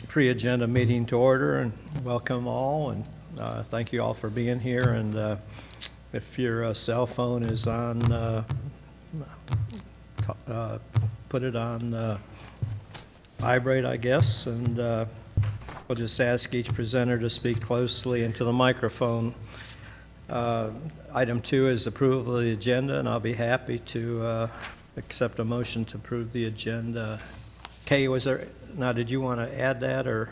pre-agenda meeting to order, and welcome all, and thank you all for being here. And if your cell phone is on, put it on vibrate, I guess, and we'll just ask each presenter to speak closely into the microphone. Item 2 is approval of the agenda, and I'll be happy to accept a motion to approve the agenda. Kay, did you want to add that, or?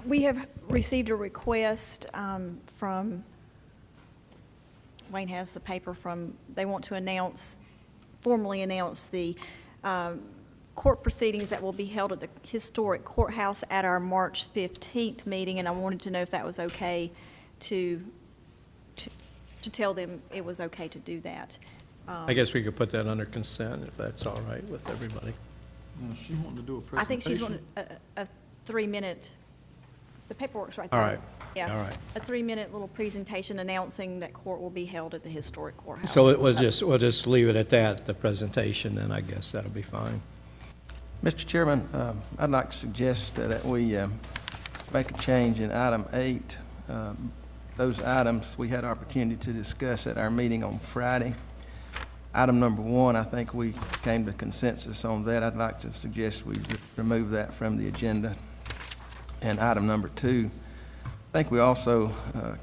We have received a request from, Wayne has the paper they want to formally announce the court proceedings that will be held at the historic courthouse at our March 15th meeting, and I wanted to know if that was okay to tell them it was okay to do that. I guess we could put that under consent if that's all right with everybody. She wanted to do a presentation. I think she's wanting a 3-minute, the paperwork's right there. All right. Yeah. All right. A 3-minute little presentation announcing that court will be held at the historic courthouse. So we'll just leave it at that, the presentation, then I guess that'll be fine. Mr. Chairman, I'd like to suggest that we make a change in item 8. Those items we had opportunity to discuss at our meeting on Friday. Item number 1, I think we came to consensus on that. I'd like to suggest we remove that from the agenda. And item number 2, I think we also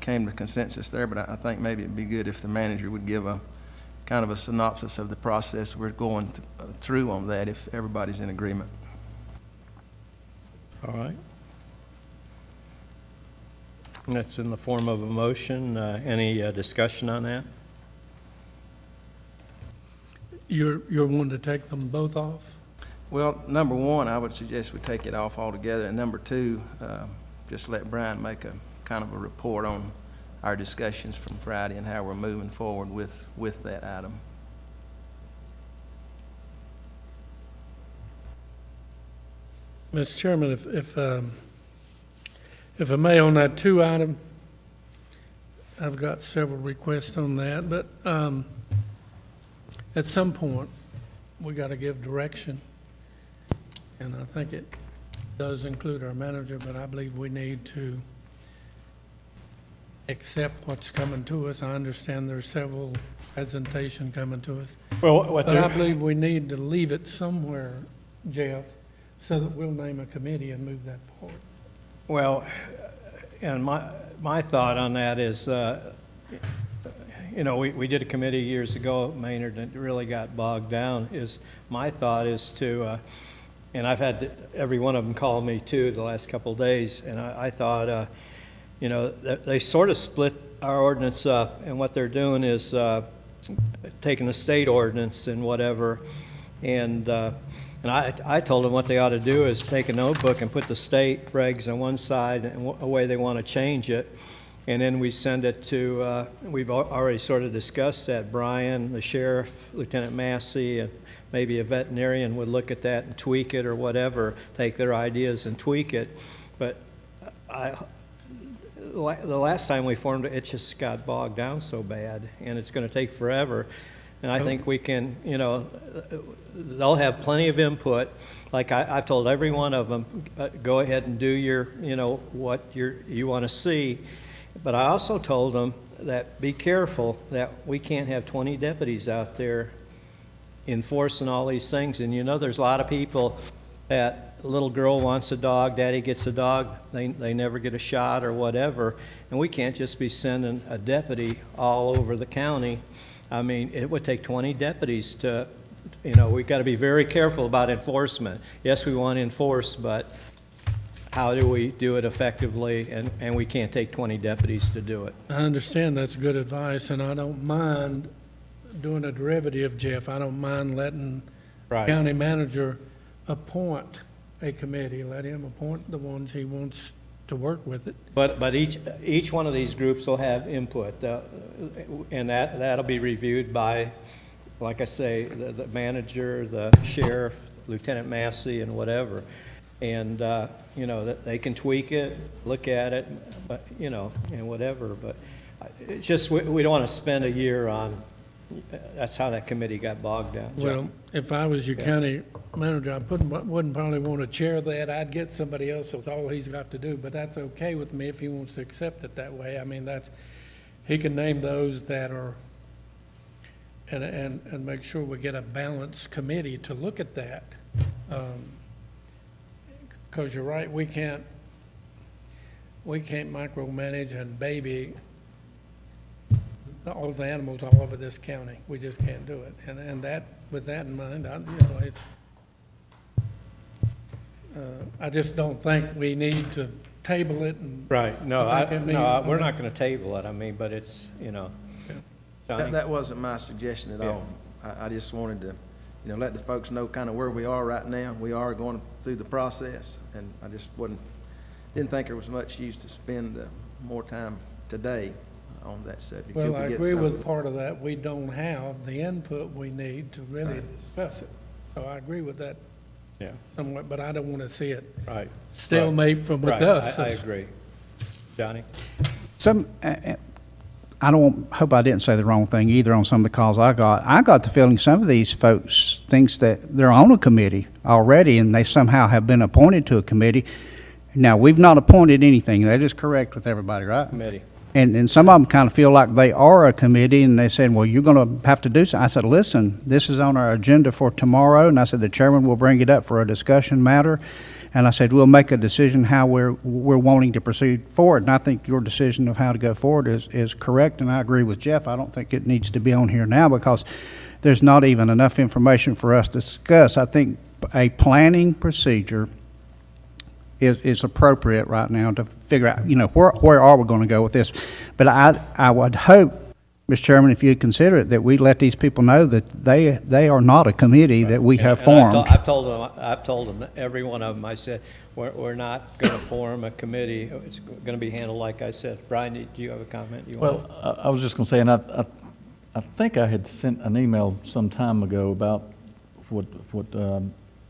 came to consensus there, but I think maybe it'd be good if the manager would give a kind of a synopsis of the process we're going through on that, if everybody's in agreement. All right. And that's in the form of a motion. Any discussion on that? You're wanting to take them both off? Well, number 1, I would suggest we take it off altogether, and number 2, just let Brian make a kind of a report on our discussions from Friday and how we're moving forward with that item. Mr. Chairman, if I may, on that 2 item, I've got several requests on that, but at some point, we got to give direction, and I think it does include our manager, but I believe we need to accept what's coming to us. I understand there's several presentations coming to us, Well, but I believe we need to leave it somewhere, Jeff, so that we'll name a committee and move that forward. Well, and my thought on that is, we did a committee years ago, Maynard, and it really got bogged down. My thought is to, and I've had every one of them call me too the last couple of days, and I thought, they sort of split our ordinance up, and what they're doing is taking the state ordinance and whatever, and I told them what they ought to do is take a notebook and put the state regs on one side and a way they want to change it, and then we send it to, we've already sort of discussed that, Brian, the sheriff, Lieutenant Massey, and maybe a veterinarian would look at that and tweak it or whatever, take their ideas and tweak it. But the last time we formed it, it just got bogged down so bad, and it's going to take forever. And I think we can, they'll have plenty of input. Like I've told every one of them, go ahead and do your, what you want to see. But I also told them that be careful that we can't have 20 deputies out there enforcing all these things. And there's a lot of people that a little girl wants a dog, daddy gets a dog, they never get a shot or whatever. And we can't just be sending a deputy all over the county. I mean, it would take 20 deputies to, we've got to be very careful about enforcement. Yes, we want to enforce, but how do we do it effectively? And we can't take 20 deputies to do it. I understand that's good advice, and I don't mind doing a derivative, Jeff. I don't mind letting Right. county manager appoint a committee, let him appoint the ones he wants to work with it. But each one of these groups will have input, and that'll be reviewed by, like I say, the manager, the sheriff, Lieutenant Massey, and whatever. And that they can tweak it, look at it, but and whatever. But it's just we don't want to spend a year on. That's how that committee got bogged down. Well, if I was your county manager, wouldn't probably want to chair that. I'd get somebody else with all he's got to do, but that's okay with me if he wants to accept it that way. I mean, he can name those that are, and make sure we get a balanced committee to look at that. Because you're right, we can't micromanage and baby all the animals all over this county. We just can't do it. And that, with that in mind, I just don't think we need to table it and. Right, no, I think it needs- we're not gonna table it, I mean, but it's, Johnny? That wasn't my suggestion at all. I just wanted to, let the folks know kind of where we are right now. We are going through the process, and I just didn't think there was much use to spend more time today on that subject. till Well, we I get agree some- with part of that. We don't have the input we need to really discuss it. So I agree with that Yeah, somewhat, but I don't want to see it right. stalemate from with Right, us. I agree. Johnny? I hope I didn't say the wrong thing either on some of the calls I got. I got the feeling some of these folks thinks that they're on a committee already and they somehow have been appointed to a committee. Now, we've not appointed anything. That is correct with everybody, right? Committee. And some of them kind of feel like they are a committee, and they said, well, you're going to have to do something. I said, listen, this is on our agenda for tomorrow, and I said, the chairman will bring it up for a discussion matter, and I said, we'll make a decision how we're wanting to proceed forward, and I think your decision of how to go forward is correct, and I agree with Jeff. I don't think it needs to be on here now because there's not even enough information for us to discuss. I think a planning procedure is appropriate right now to figure out, where are we going to go with this? But I would hope, Mr. Chairman, if you'd consider it, that we let these people know that they are not a committee that we have And formed. I've told them, every one of them, I said, we're not gonna form a committee. It's gonna be handled like I said. Brian, do you have a comment you want? Well, I was just going to say, and I think I had sent an email some time ago about what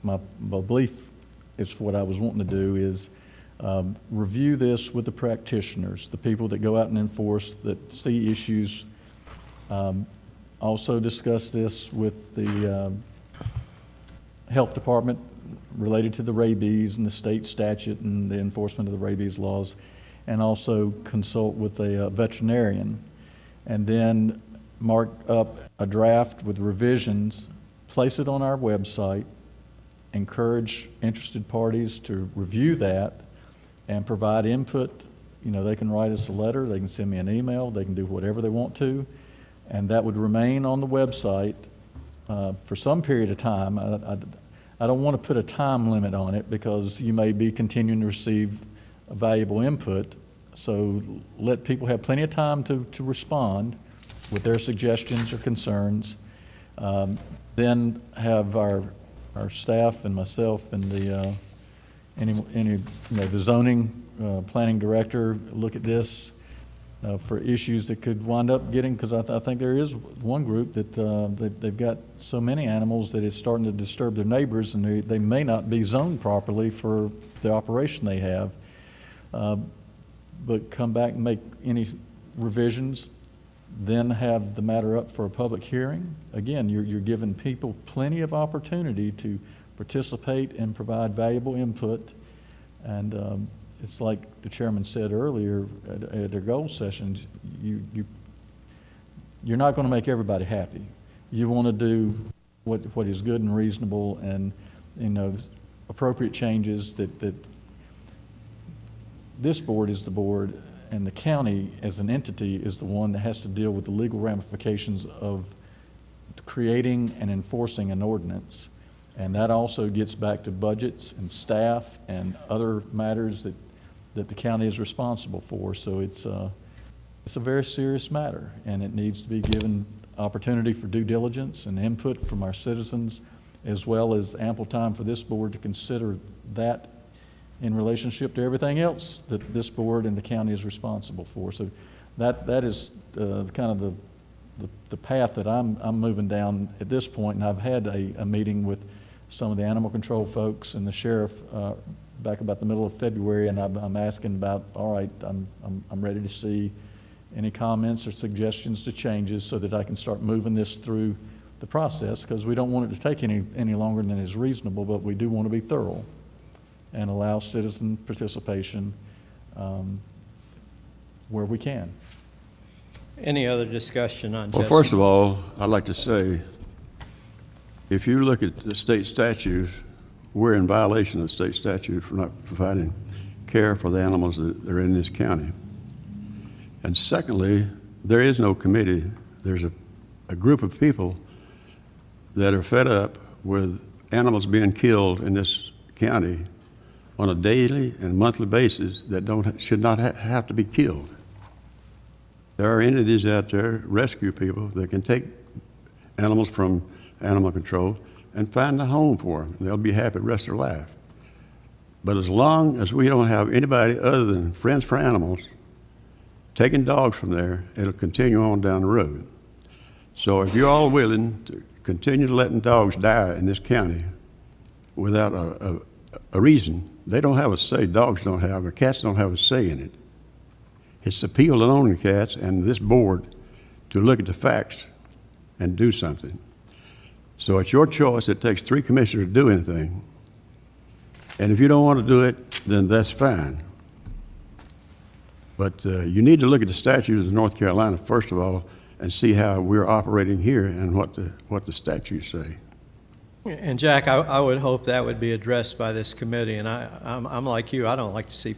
my belief is what I was wanting to do is review this with the practitioners, the people that go out and enforce, that see issues. Also discuss this with the health department related to the rabies and the state statute and the enforcement of the rabies laws, and also consult with a veterinarian. And then mark up a draft with revisions, place it on our website, encourage interested parties to review that and provide input. They can write us a letter, they can send me an email, they can do whatever they want to, and that would remain on the website for some period of time. I don't want to put a time limit on it because you may be continuing to receive valuable input, so let people have plenty of time to respond with their suggestions or concerns. Then have our staff and myself and the zoning planning director look at this for issues that could wind up getting, because I think there is one group that they've got so many animals that it's starting to disturb their neighbors, and they may not be zoned properly for the operation they have. But come back and make any revisions, then have the matter up for a public hearing. Again, you're giving people plenty of opportunity to participate and provide valuable input. And it's like the chairman said earlier at their goal sessions, you're not going to make everybody happy. You want to do what is good and reasonable, and appropriate changes that this board is the board, and the county as an entity is the one that has to deal with the legal ramifications of creating and enforcing an ordinance. And that also gets back to budgets and staff and other matters that the county is responsible for. So it's a very serious matter, and it needs to be given opportunity for due diligence and input from our citizens, as well as ample time for this board to consider that in relationship to everything else that this board and the county is responsible for. So that is kind of the path that I'm moving down at this point. And I've had a meeting with some of the animal control folks and the sheriff back about the middle of February, and I'm asking about, all right, I'm ready to see any comments or suggestions to changes so that I can start moving this through the process, because we don't want it to take any longer than is reasonable, but we do want to be thorough and allow citizen participation where we can. Any other discussion on Well, Jesse? first of all, I'd like to say, if you look at the state statutes, we're in violation of the state statute for not providing care for the animals that are in this county. And secondly, there is no committee. There's a group of people that are fed up with animals being killed in this county on a daily and monthly basis that should not have to be killed. There are entities out there, rescue people, that can take animals from animal control and find a home for them. They'll be happy the rest of their life. But as long as we don't have anybody other than Friends for Animals taking dogs from there, it'll continue on down the road. So if you're all willing to continue letting dogs die in this county without a reason, they don't have a say. Dogs don't have, or cats don't have a say in it. It's the people that own the cats and this board to look at the facts and do something. So it's your choice. It takes 3 commissioners to do anything. And if you don't want to do it, then that's fine. But you need to look at the statutes of North Carolina, first of all, and see how we're operating here and what the statutes say. And Jack, I would hope that would be addressed by this committee, and I'm like you, I don't like to see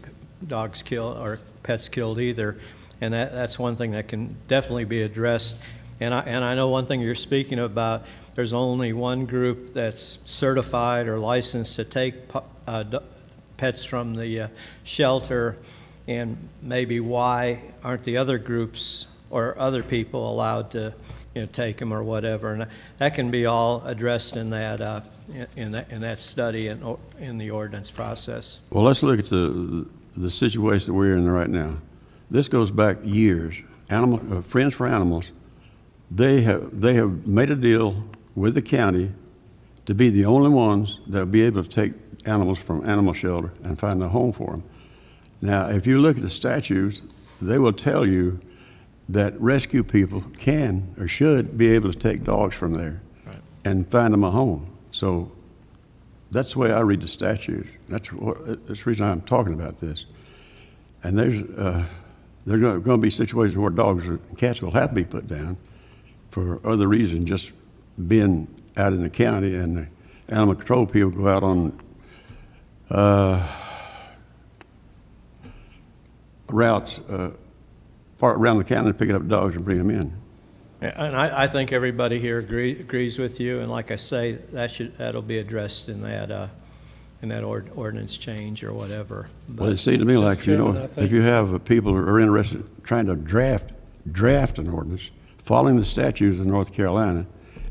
dogs killed or pets killed either, and that's one thing that can definitely be addressed. And I know one thing you're speaking about, there's only one group that's certified or licensed to take pets from the shelter, and maybe why aren't the other groups or other people allowed to take them or whatever, and that can be all addressed in that study and in the ordinance process. Well, let's look at the situation that we're in right now. This goes back years. Friends for Animals, they have made a deal with the county to be the only ones that will be able to take animals from animal shelter and find a home for them. Now, if you look at the statutes, they will tell you that rescue people can or should be able to take dogs from there and find them a home. So that's the way I read the statutes. That's the reason I'm talking about this. And there's going to be situations where dogs or cats will have to be put down for other reasons, just being out in the county, and the animal control people go out on routes around the county picking up dogs and bringing them in. And I think everybody here agrees with you, and like I say, that'll be addressed in that ordinance change or whatever. Well, it seems to me like, Chairman, I think- if you have people who are interested in trying to draft an ordinance, following the statutes of North Carolina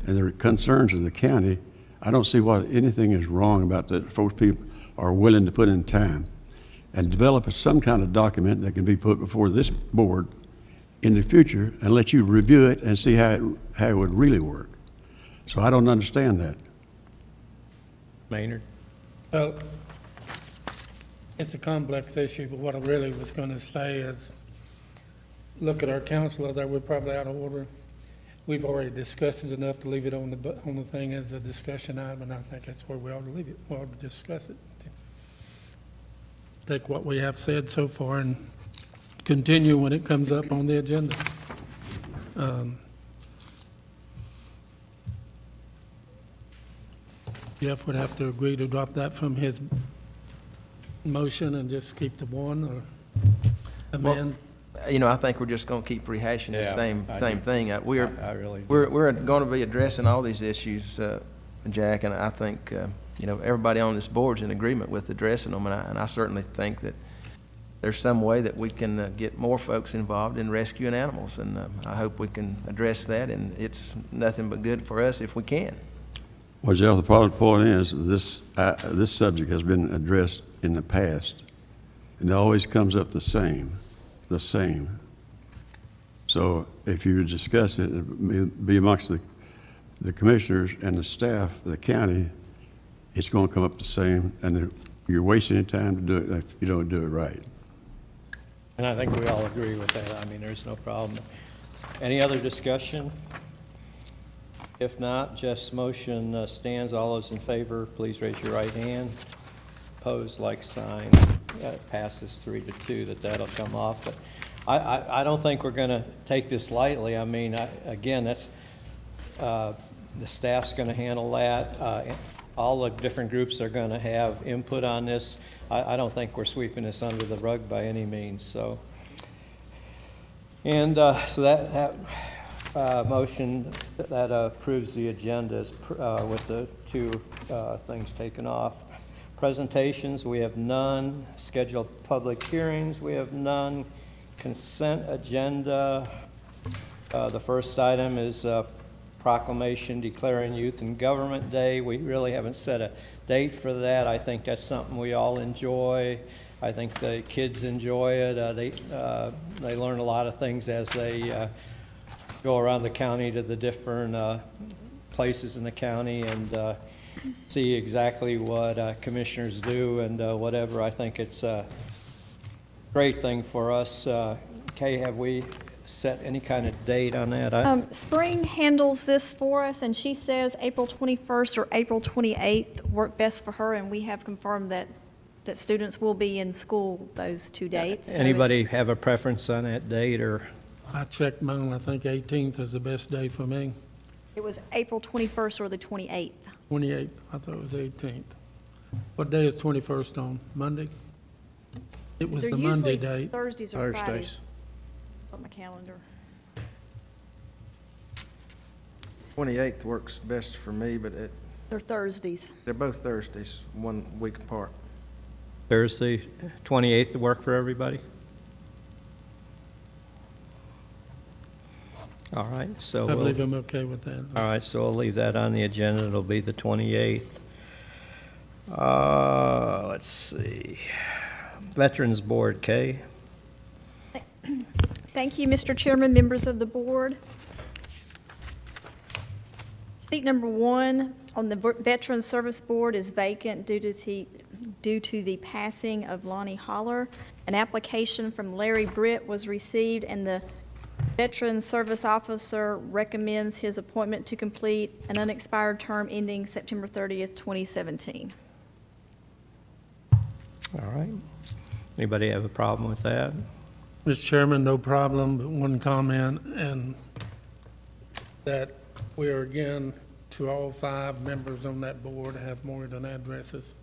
and the concerns of the county, I don't see what anything is wrong about that. Folks, people are willing to put in time and develop some kind of document that can be put before this board in the future and let you review it and see how it would really work. So I don't understand that. Maynard? Well, it's a complex issue, but what I really was going to say is, look at our counselor there, we're probably out of order. We've already discussed it enough to leave it on the thing as a discussion item, and I think that's where we ought to leave it. We ought to discuss it. Take what we have said so far and continue when it comes up on the agenda. Jeff would have to agree to drop that from his motion and just keep the one, or amend. I think we're just going to keep rehashing the Yeah, same I thing. I really do. We're going to be addressing all these issues, Jack, and I think, everybody on this board's in agreement with addressing them, and I certainly think that there's some way that we can get more folks involved in rescuing animals, and I hope we can address that, and it's nothing but good for us if we can. Well, Jeff, the point is, this subject has been addressed in the past, and it always comes up the same. So if you discuss it, it'd be amongst the commissioners and the staff of the county, it's going to come up the same, and you're wasting your time to do it if you don't do it right. And I think we all agree with that. I mean, there's no problem. Any other discussion? If not, Jeff's motion stands. All those in favor, please raise your right hand. Opposed, like sign. Yeah, it passes 3-2 that'll come off. But I don't think we're going to take this lightly. I mean, again, that's, the staff's going to handle that. All the different groups are going to have input on this. I don't think we're sweeping this under the rug by any means, so. And so that motion that approves the agenda is with the two things taken off. Presentations, we have none. Scheduled public hearings, we have none. Consent agenda, the first item is proclamation declaring Youth and Government Day. We really haven't set a date for that. I think that's something we all enjoy. I think the kids enjoy it. They learn a lot of things as they go around the county to the different places in the county and see exactly what commissioners do and whatever. I think it's a great thing for us. Kay, have we set any kind of date on that? Spring handles this for us, and she says April 21st or April 28th work best for her, and we have confirmed that students will be in school those two dates. So Anybody have a preference on that date, or? I checked mine, I think 18th is the best day for me. it was April 21st or the 28th. 28th, I thought it was 18th. What day is 21st on? Monday? It was They're the Monday usually date. Thursdays or Fridays. On my calendar. 28th works best for me, but They're Thursdays. they're both Thursdays, 1 week apart. Thursday, 28th to work for everybody? All right, so I we'll, believe I'm okay with that. all right, so we'll leave that on the agenda. It'll be the 28th. Let's see. Veterans Board, Kay? Thank you, Mr. Chairman, members of the board. Seat number 1 on the Veterans Service Board is vacant due to the passing of Lonnie Holler. An application from Larry Britt was received, and the Veterans Service Officer recommends his appointment to complete an unexpired term ending September 30th, 2017. All right. Anybody have a problem with that? Mr. Chairman, no problem, but one comment, and that we are again, to all 5 members on that board, have Morganton addresses.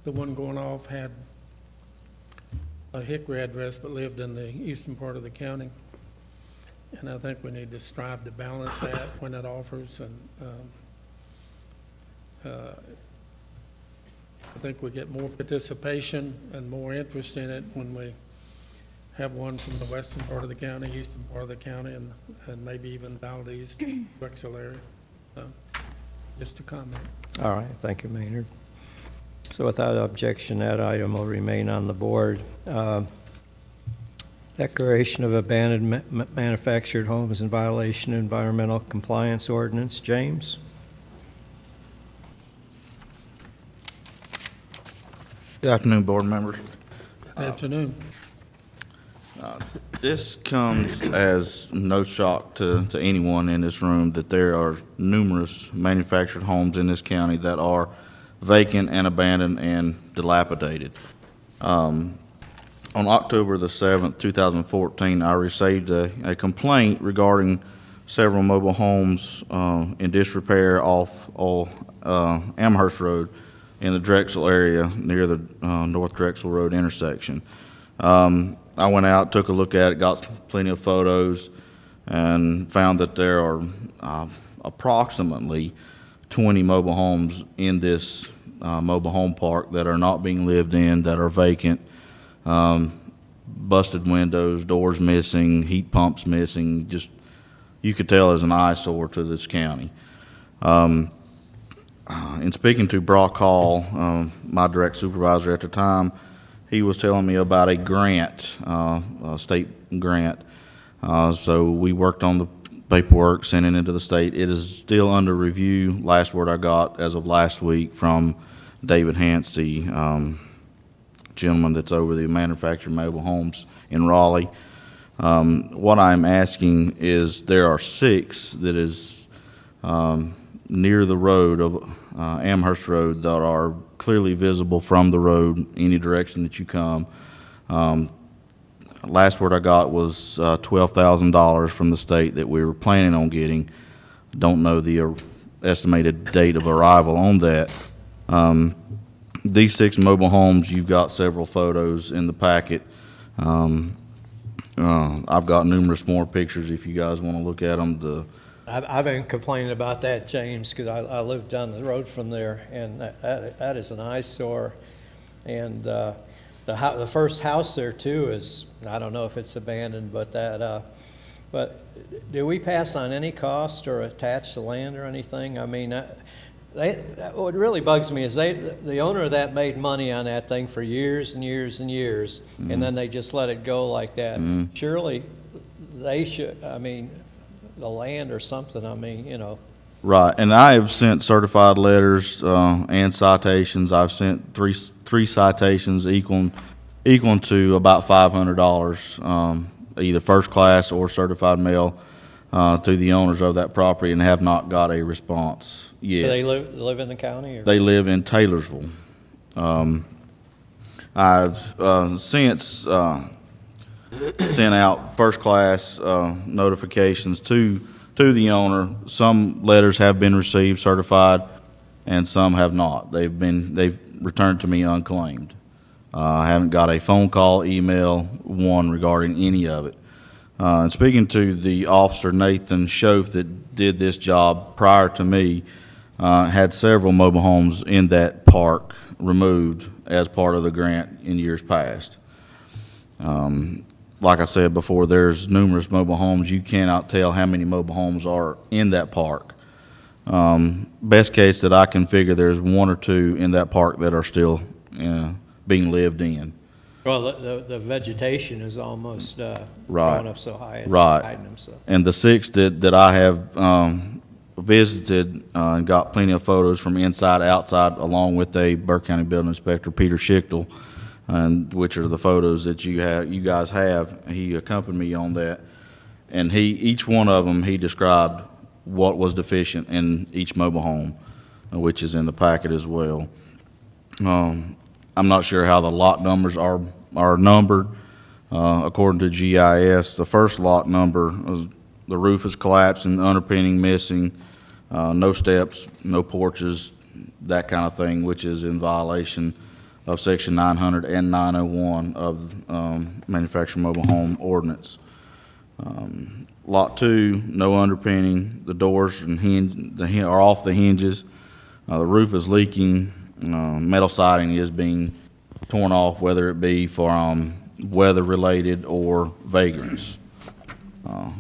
The one going off had a Hickory address, but lived in the eastern part of the county. And I think we need to strive to balance that when it offers, and I think we get more participation and more interest in it when we have one from the western part of the county, eastern part of the county, and maybe even Valdez, Drexel area. So, just a comment. All right, thank you, Maynard. So without objection, that item will remain on the board. Declaration of abandoned manufactured homes in violation of environmental compliance ordinance. James? Good afternoon, board members. Good afternoon. This comes as no shock to anyone in this room that there are numerous manufactured homes in this county that are vacant and abandoned and dilapidated. On October the 7th, 2014, I received a complaint regarding several mobile homes in disrepair off Amherst Road in the Drexel area near the North Drexel Road intersection. I went out, took a look at it, got plenty of photos, and found that there are approximately 20 mobile homes in this mobile home park that are not being lived in, that are vacant. Busted windows, doors missing, heat pumps missing, just, you could tell as an eyesore to this county. In speaking to Brock Hall, my direct supervisor at the time, he was telling me about a grant, a state grant. So we worked on the paperwork, sent it into the state. It is still under review. Last word I got as of last week from David Hansey, gentleman that's over the manufactured mobile homes in Raleigh. What I'm asking is there are 6 that is near the road of Amherst Road that are clearly visible from the road, any direction that you come. Last word I got was $12,000 from the state that we were planning on getting. Don't know the estimated date of arrival on that. These 6 mobile homes, you've got several photos in the packet. I've got numerous more pictures if you guys want to look at them. I've been complaining about that, James, because I live down the road from there, and that is an eyesore. And the first house there too is, I don't know if it's abandoned, but but do we pass on any cost or attach the land or anything? I mean, what really bugs me is the owner of that made money on that thing for years and years and years, and then they just let it go like that. Surely they should, I mean, the land or something, I mean, you know. Right, and I have sent certified letters and citations. I've sent three citations equaling to about $500, either first class or certified mail, to the owners of that property, and have not got a response yet. Do they live in the county? Or? They live in Taylorsville. I've since sent out first class notifications to the owner. Some letters have been received certified, and some have not. They've returned to me unclaimed. I haven't got a phone call, email, one regarding any of it. And speaking to the officer, Nathan Schoaf, that did this job prior to me, had several mobile homes in that park removed as part of the grant in years past. Like I said before, there's numerous mobile homes. You cannot tell how many mobile homes are in that park. Best case that I can figure, there's 1 or 2 in that park that are still being lived in. Well, the vegetation is almost Right. going up so high, it's Right. hiding them so. And the 6 that I have visited and got plenty of photos from inside, outside, along with a Burke County Building Inspector, Peter Schichtel, and which are the photos that you guys have. He accompanied me on that, and each one of them, he described what was deficient in each mobile home, which is in the packet as well. I'm not sure how the lot numbers are numbered. According to GIS, the first lot number, the roof is collapsing, underpinning missing, no steps, no porches, that kind of thing, which is in violation of Section 900 and 901 of Manufactured Mobile Home Ordinance. Lot 2, no underpinning, the doors and are off the hinges, the roof is leaking, metal siding is being torn off, whether it be from weather-related or vagrants.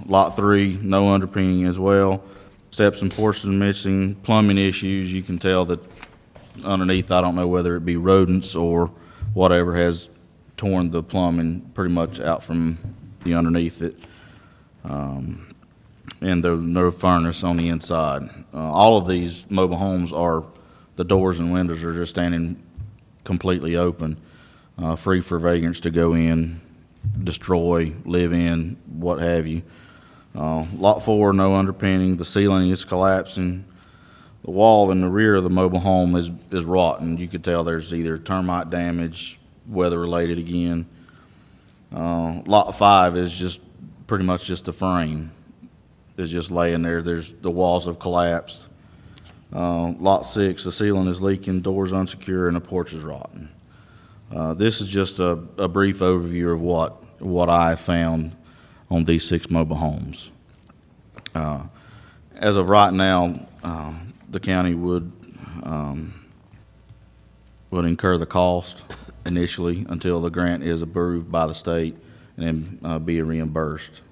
Lot 3, no underpinning as well, steps and portions missing, plumbing issues. You can tell that underneath, I don't know whether it be rodents or whatever, has torn the plumbing pretty much out from the underneath it. And there's no furnace on the inside. All of these mobile homes the doors and windows are just standing completely open, free for vagrants to go in, destroy, live in, what have you. Lot 4, no underpinning, the ceiling is collapsing. The wall in the rear of the mobile home is rotten. You could tell there's either termite damage, weather-related again. Lot 5 is just pretty much just a frame. It's just laying there. The walls have collapsed. Lot 6, the ceiling is leaking, doors unsecure, and the porch is rotten. This is just a brief overview of what I found on these 6 mobile homes. As of right now, the county would incur the cost initially until the grant is approved by the state, and then be reimbursed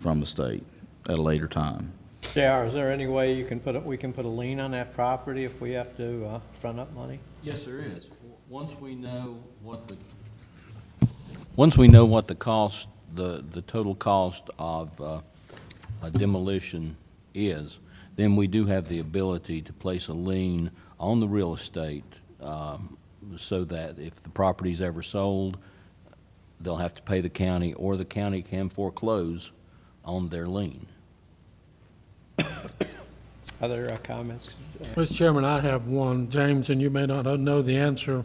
from the state at a later time. JR, is there any way we can put a lien on that property if we have to front up money? Yes, there is. Once we know what the cost, the total cost of a demolition is, then we do have the ability to place a lien on the real estate, so that if the property's ever sold, they'll have to pay the county, or the county can foreclose on their lien. Other comments? Mr. Chairman, I have one, James, and you may not know the answer.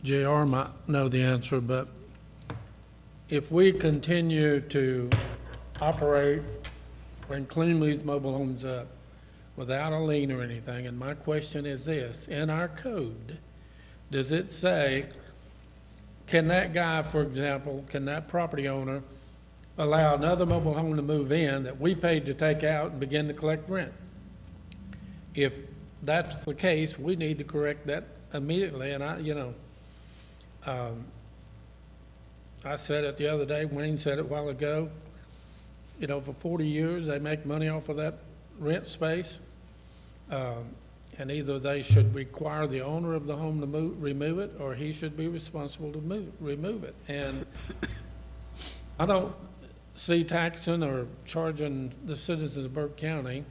JR might know the answer, but if we continue to operate and clean these mobile homes up without a lien or anything, and my question is this, in our code, does it say, can that guy, for example, can that property owner allow another mobile home to move in that we paid to take out and begin to collect rent? If that's the case, we need to correct that immediately, and I said it the other day, Wayne said it a while ago, for 40 years, they make money off of that rent space, and either they should require the owner of the home to remove it, or he should be responsible to remove it. And I don't see taxing or charging the citizens of Burke County,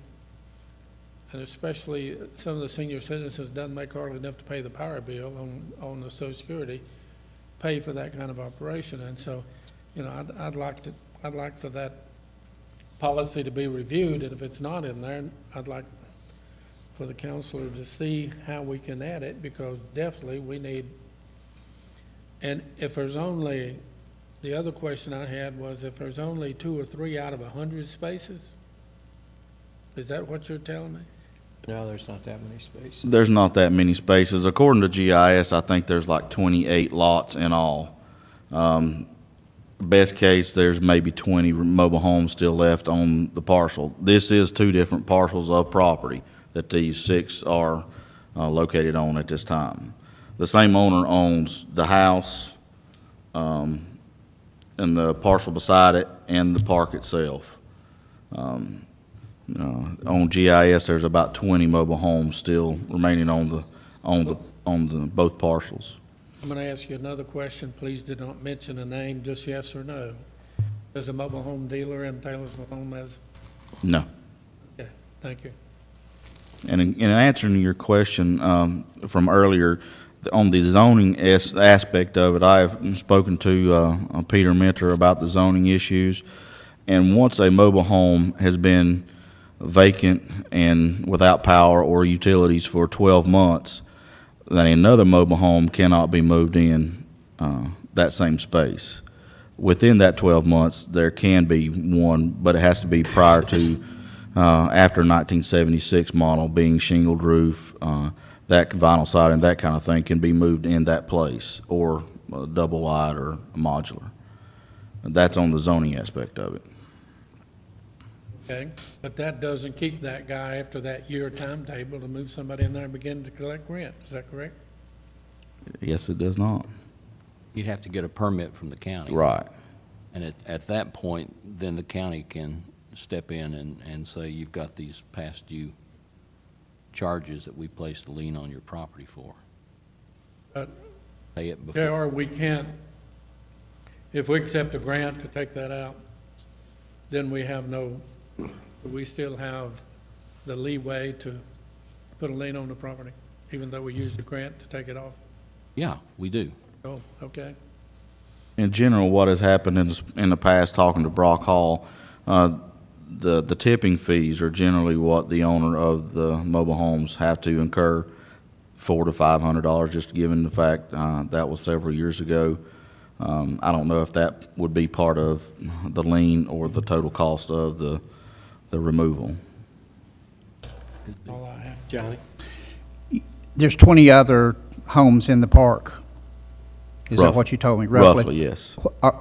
and especially some of the senior citizens doesn't make hardly enough to pay the power bill on the Social Security, pay for that kind of operation. And so, I'd like for that policy to be reviewed, and if it's not in there, I'd like for the counselor to see how we can add it, because definitely we need, and if there's only, the other question I had was if there's only 2 or 3 out of 100 spaces, is that what you're telling me? No, there's not that many spaces. There's not that many spaces. According to GIS, I think there's like 28 lots in all. Best case, there's maybe 20 mobile homes still left on the parcel. This is 2 different parcels of property that these 6 are located on at this time. The same owner owns the house and the parcel beside it and the park itself. On GIS, there's about 20 mobile homes still remaining on the both parcels. I'm going to ask you another question. Please do not mention a name, just yes or no. Does a mobile home dealer in Taylorsville Home as? No. Okay, thank you. And in answering your question from earlier, on the zoning aspect of it, I have spoken to Peter Mentor about the zoning issues. And once a mobile home has been vacant and without power or utilities for 12 months, then another mobile home cannot be moved in that same space. Within that 12 months, there can be one, but it has to be prior to after 1976 model, being shingled roof, that vinyl siding, that kind of thing can be moved in that place, or double wide or modular. That's on the zoning aspect of it. Okay, but that doesn't keep that guy after that year timetable to move somebody in there and begin to collect rent. Is that correct? Yes, it does not. You'd have to get a permit from the county. Right. And at that point, then the county can step in and say, you've got these past due charges that we placed a lien on your property for. But Pay it before. JR, we can't, if we accept a grant to take that out, then we have no, we still have the leeway to put a lien on the property, even though we use the grant to take it off? Yeah, we do. Oh, okay. In general, what has happened in the past, talking to Brock Hall, the tipping fees are generally what the owner of the mobile homes have to incur, $400 to $500, just given the fact that was several years ago. I don't know if that would be part of the lien or the total cost of the removal. All I have. Johnny? There's 20 other homes in the park. Is that what you told me, roughly? Roughly, yes.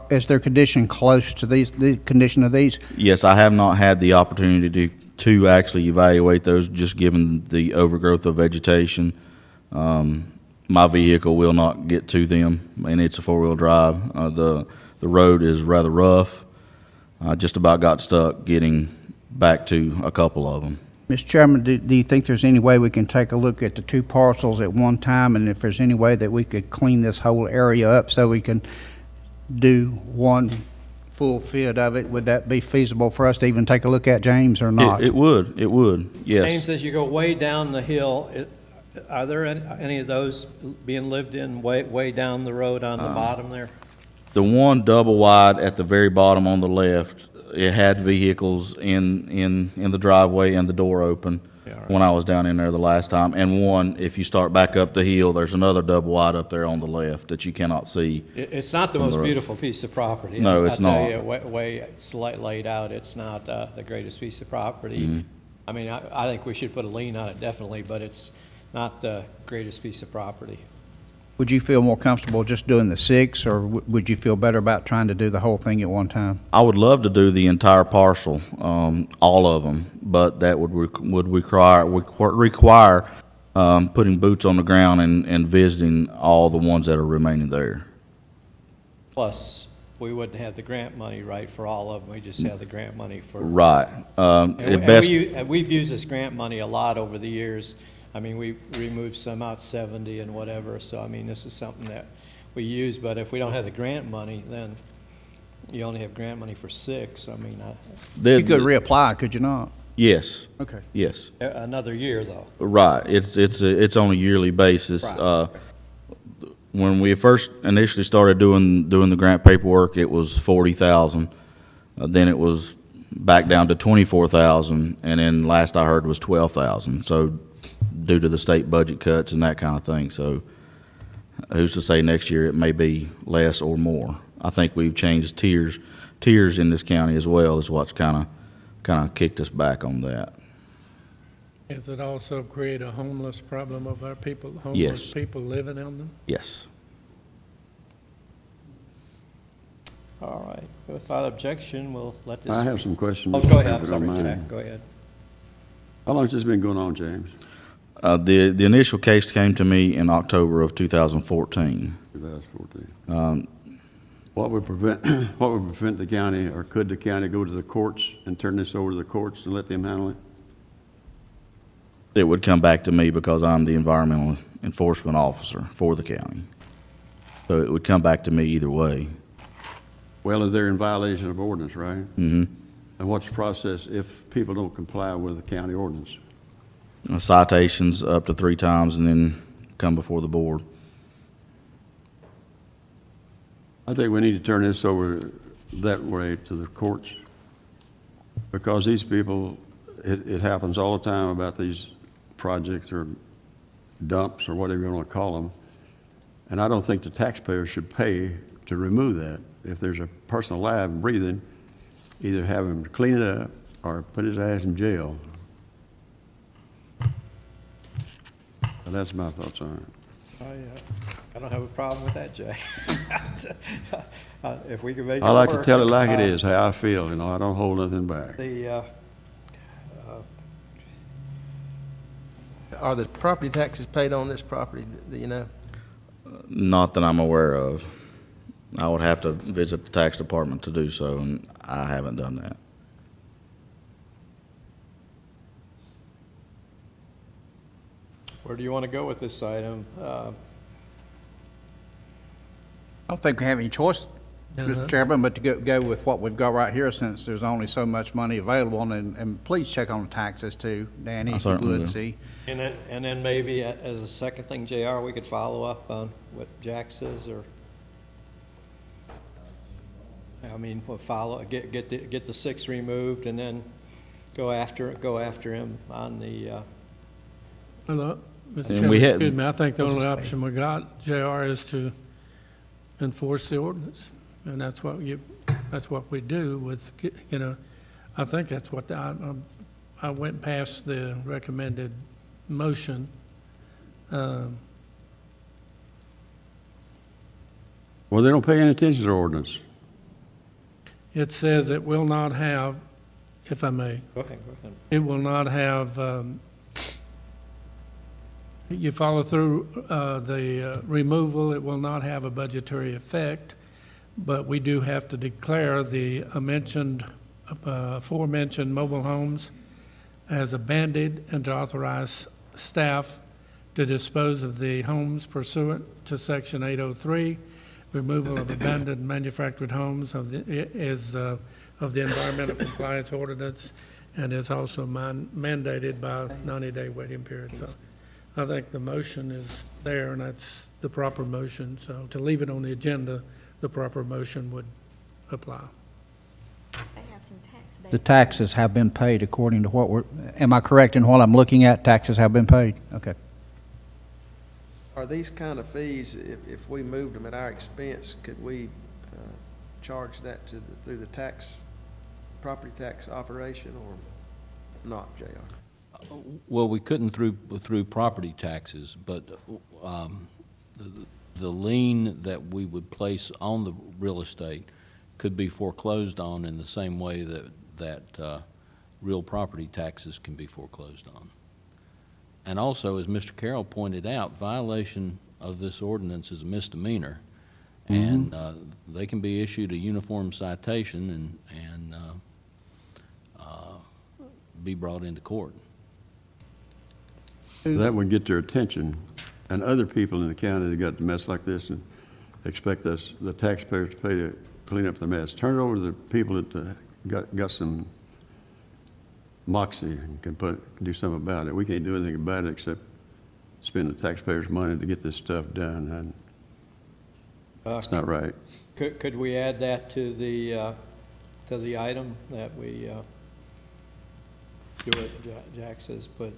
Is their condition close to the condition of these? Yes, I have not had the opportunity to actually evaluate those, just given the overgrowth of vegetation. My vehicle will not get to them, and it's a 4-wheel drive. The road is rather rough. I just about got stuck getting back to a couple of them. Mr. Chairman, do you think there's any way we can take a look at the 2 parcels at one time, and if there's any way that we could clean this whole area up so we can do one full fit of it? Would that be feasible for us to even take a look at, James, or not? It would, yes. James, as you go way down the hill, are there any of those being lived in way down the road on the bottom there? The one double wide at the very bottom on the left, it had vehicles in the driveway and the door open. Yeah, all right. when I was down in there the last time. And one, if you start back up the hill, there's another double wide up there on the left that you cannot see. It's not the On the most road. beautiful piece of property. No, it's I'll tell not. you, way it's laid out, it's not the greatest piece of property. Mm-hmm. I mean, I think we should put a lien on it, definitely, but it's not the greatest piece of property. Would you feel more comfortable just doing the 6, or would you feel better about trying to do the whole thing at one time? I would love to do the entire parcel, all of them, but that would require putting boots on the ground and visiting all the ones that are remaining there. Plus, we wouldn't have the grant money, right, for all of them. We just have the grant money for. Right. And At best, we've used this grant money a lot over the years. I mean, we removed some out 70 and whatever, so I mean, this is something that we use, but if we don't have the grant money, then you only have grant money for 6. I mean, You could reapply, could you not? Yes, Okay. yes. another year, though. Right. It's on a yearly basis. Right. When we first initially started doing the grant paperwork, it was 40,000. Then it was back down to 24,000, and then last I heard was 12,000. So due to the state budget cuts and that kind of thing. So who's to say next year it may be less or more? I think we've changed tiers in this county as well, is what's kind of kicked us back on that. Does it also create a homeless problem of our people, homeless Yes. people living on them? Yes. All right. Without objection, we'll let this. I have some questions. Oh, Mr. go ahead. I'm Chairman, if you sorry, don't Jack. mind. Go ahead. How long has this been going on, James? The initial case came to me in October of 2014. 2014. What would prevent, what would prevent the county, or could the county go to the courts and turn this over to the courts and let them handle it? It would come back to me because I'm the environmental enforcement officer for the county. So it would come back to me either way. Well, they're in violation of ordinance, right? Mm-hmm. And what's the process if people don't comply with the county ordinance? Citations up to 3 times and then come before the board. I think we need to turn this over that way to the courts, because these people, it happens all the time about these projects or dumps or whatever you want to call them, and I don't think the taxpayers should pay to remove that. If there's a person alive and breathing, either have him clean it up or put his ass in jail. And that's my thoughts on it. I don't have a problem with that, Jay. If we can make it I like to work. tell it like it is, how I feel, you know, I don't hold nothing back. Are the property taxes paid on this property, do you know? Not that I'm aware of. I would have to visit the tax department to do so, and I haven't done that. Where do you want to go with this item? I don't think we have any choice, Uh-huh. Mr. Chairman, but to go with what we've got right here, since there's only so much money available, and please check on the taxes too, Danny, I if you certainly would, will. see. And then maybe as a second thing, JR, we could follow up on what Jack says, or, I mean, we'll follow, get the 6 removed, and then go after him on the, Hello, Mr. And Chairman, we had- excuse me, I think the only option we got, JR, is to enforce the ordinance. And that's what we do with, you know, I think that's what, I went past the recommended motion. Well, they don't pay any attention to the ordinance. It says it will not have, if I may, go ahead. it will not have, you follow through the removal, it will not have a budgetary effect, but we do have to declare the aforementioned mobile homes as abandoned and to authorize staff to dispose of the homes pursuant to Section 803, removal of abandoned manufactured homes of the environmental compliance ordinance, and is also mandated by a 90-day waiting period. So I think the motion is there, and that's the proper motion. So to leave it on the agenda, the proper motion would apply. They have some taxes The taxes have been paid according to what we're, am I correct in what I'm looking at? Taxes have been paid? Okay. Are these kind of fees, if we moved them at our expense, could we charge that through the property tax operation or not, JR? Well, we couldn't through property taxes, but the lien that we would place on the real estate could be foreclosed on in the same way that real property taxes can be foreclosed on. And also, as Mr. Carroll pointed out, violation of this ordinance is a misdemeanor, and they can be issued a uniform citation and be brought into court. That would get their attention, and other people in the county that got to mess like this and expect us, the taxpayers, to pay to clean up the mess. Turn it over to the people that got some moxie and can do something about it. We can't do anything about it except spend the taxpayers' money to get this stuff done, and that's not right. Could we add that to the item that we do what Jack says, but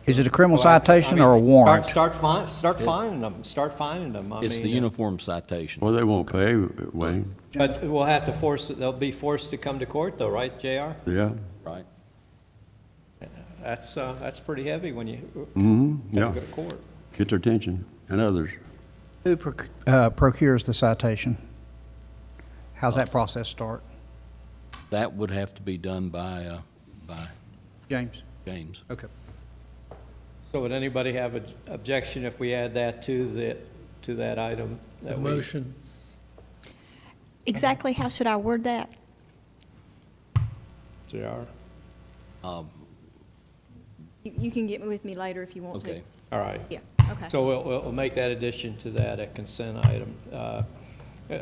Is it a criminal citation or a warrant? Start fining them. It's the uniform citation. Well, they won't pay, Wayne. But we'll have to they'll be forced to come to court though, right, JR? Yeah. Right. That's pretty heavy when you Yeah. go to court. Get their attention, and others. Who procures the citation? How's that process start? That would have to be done by James? James. Okay. So would anybody have an objection if we add that to that item? The motion. Exactly how should I word that? JR? You can get with me later if you want to. Okay. All right. Yeah, okay. So we'll make that addition to that, a consent item. I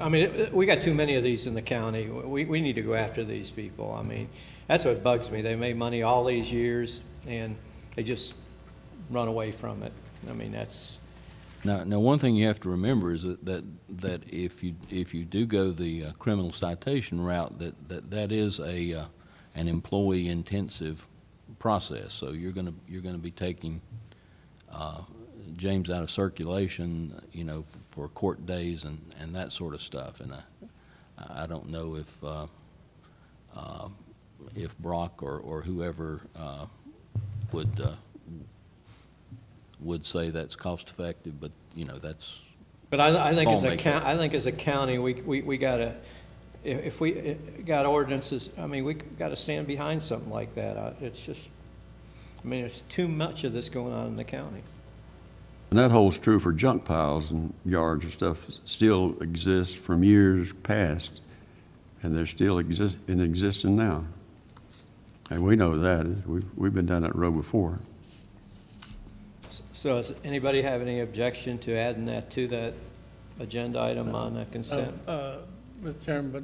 mean, we got too many of these in the county. We need to go after these people. I mean, that's what bugs me. They made money all these years, and they just run away from it. I mean, that's... Now, one thing you have to remember is that if you do go the criminal citation route, that is an employee-intensive process. So you're going to be taking James out of circulation, for court days and that sort of stuff. And I don't know if Brock or whoever would say that's cost effective, but that's. But I think Lawmaker. as a county, we gotta, if we got ordinances, I mean, we gotta stand behind something like that. It's just, I mean, there's too much of this going on in the county. And that holds true for junk piles and yards and stuff still exist from years past, and they're still in existence now. And we know that. We've been down that road before. So does anybody have any objection to adding that to that agenda item on the consent? Mr. Chairman, but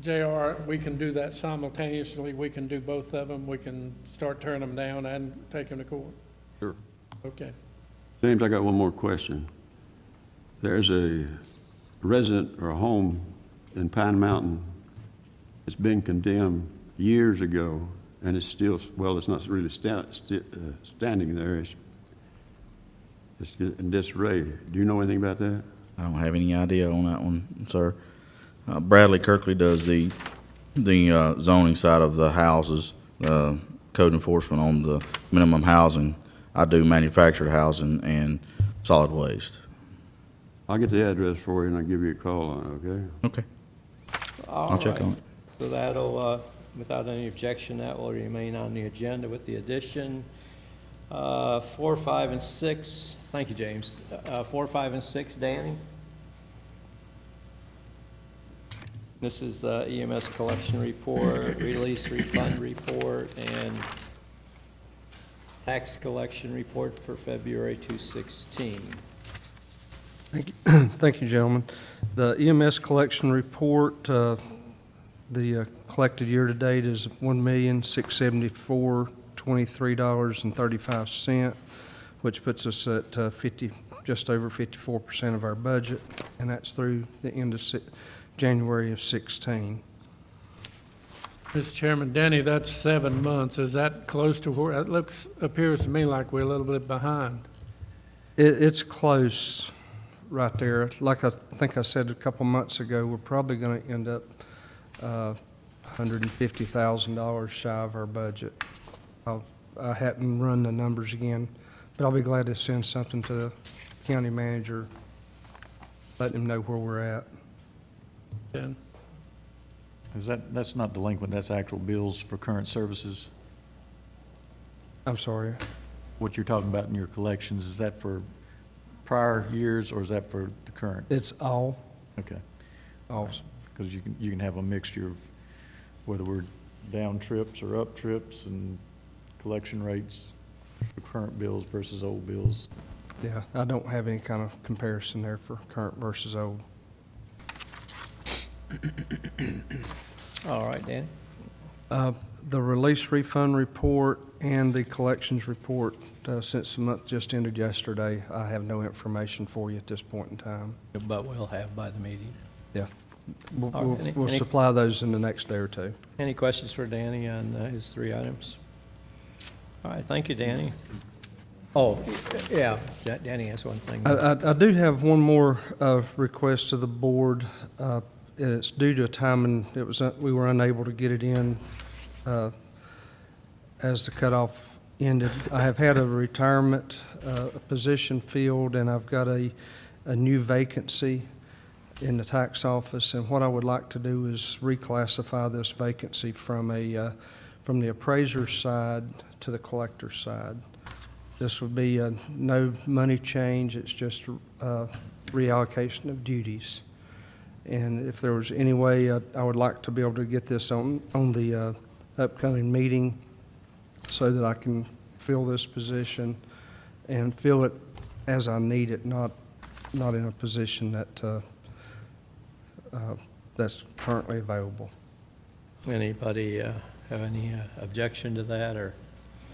JR, we can do that simultaneously. We can do both of them. We can start tearing them down and take them to court. Sure. Okay. James, I got one more question. There's a resident or a home in Pine Mountain that's been condemned years ago, and it's still, well, it's not really standing there. It's in disarray. Do you know anything about that? I don't have any idea on that one, sir. Bradley Kirkley does the zoning side of the houses, code enforcement on the minimum housing. I do manufactured housing and solid waste. I'll get the address for you and I'll give you a call on it, okay? Okay. I'll check on it. So that'll, without any objection, that will remain on the agenda with the addition. 4, 5, and 6, thank you, James. 4, 5, and 6, Danny? This is EMS collection report, release refund report, and tax collection report for February 2016. Thank you, gentlemen. The EMS collection report, the collected year-to-date is $1,674,023.35, which puts us at just over 54% of our budget, and that's through the end of January of 16. Mr. Chairman, Danny, that's 7 months. Is that close to where, appears to me like we're a little bit behind. It's close right there. Like I think I said a couple months ago, we're probably going to end up $150,000 shy of our budget. I hadn't run the numbers again, but I'll be glad to send something to the county manager, letting him know where we're at. And That's not delinquent, that's actual bills for current services? I'm sorry. What you're talking about in your collections, is that for prior years or is that for the current? It's all. Okay, All. because you can have a mixture of whether we're down trips or up trips and collection rates for current bills versus old bills. Yeah, I don't have any kind of comparison there for current versus old. All right, Danny. The release refund report and the collections report, since the month just ended yesterday, I have no information for you at this point in time. But we'll have by the meeting. Yeah. We'll, All right, we'll, we'll any- supply those in the next day or two. Any questions for Danny on his 3 items? All right, thank you, Danny. Oh, yeah, Danny has one thing. I do have one more request to the board, and it's due to a time and it was, we were unable to get it in as the cutoff ended. I have had a retirement position filled, and I've got a new vacancy in the tax office, and what I would like to do is reclassify this vacancy from the appraiser's side to the collector's side. This would be no money change, it's just reallocation of duties. And if there was any way, I would like to be able to get this on the upcoming meeting so that I can fill this position and fill it as I need it, not in a position that that's currently available. Anybody have any objection to that, or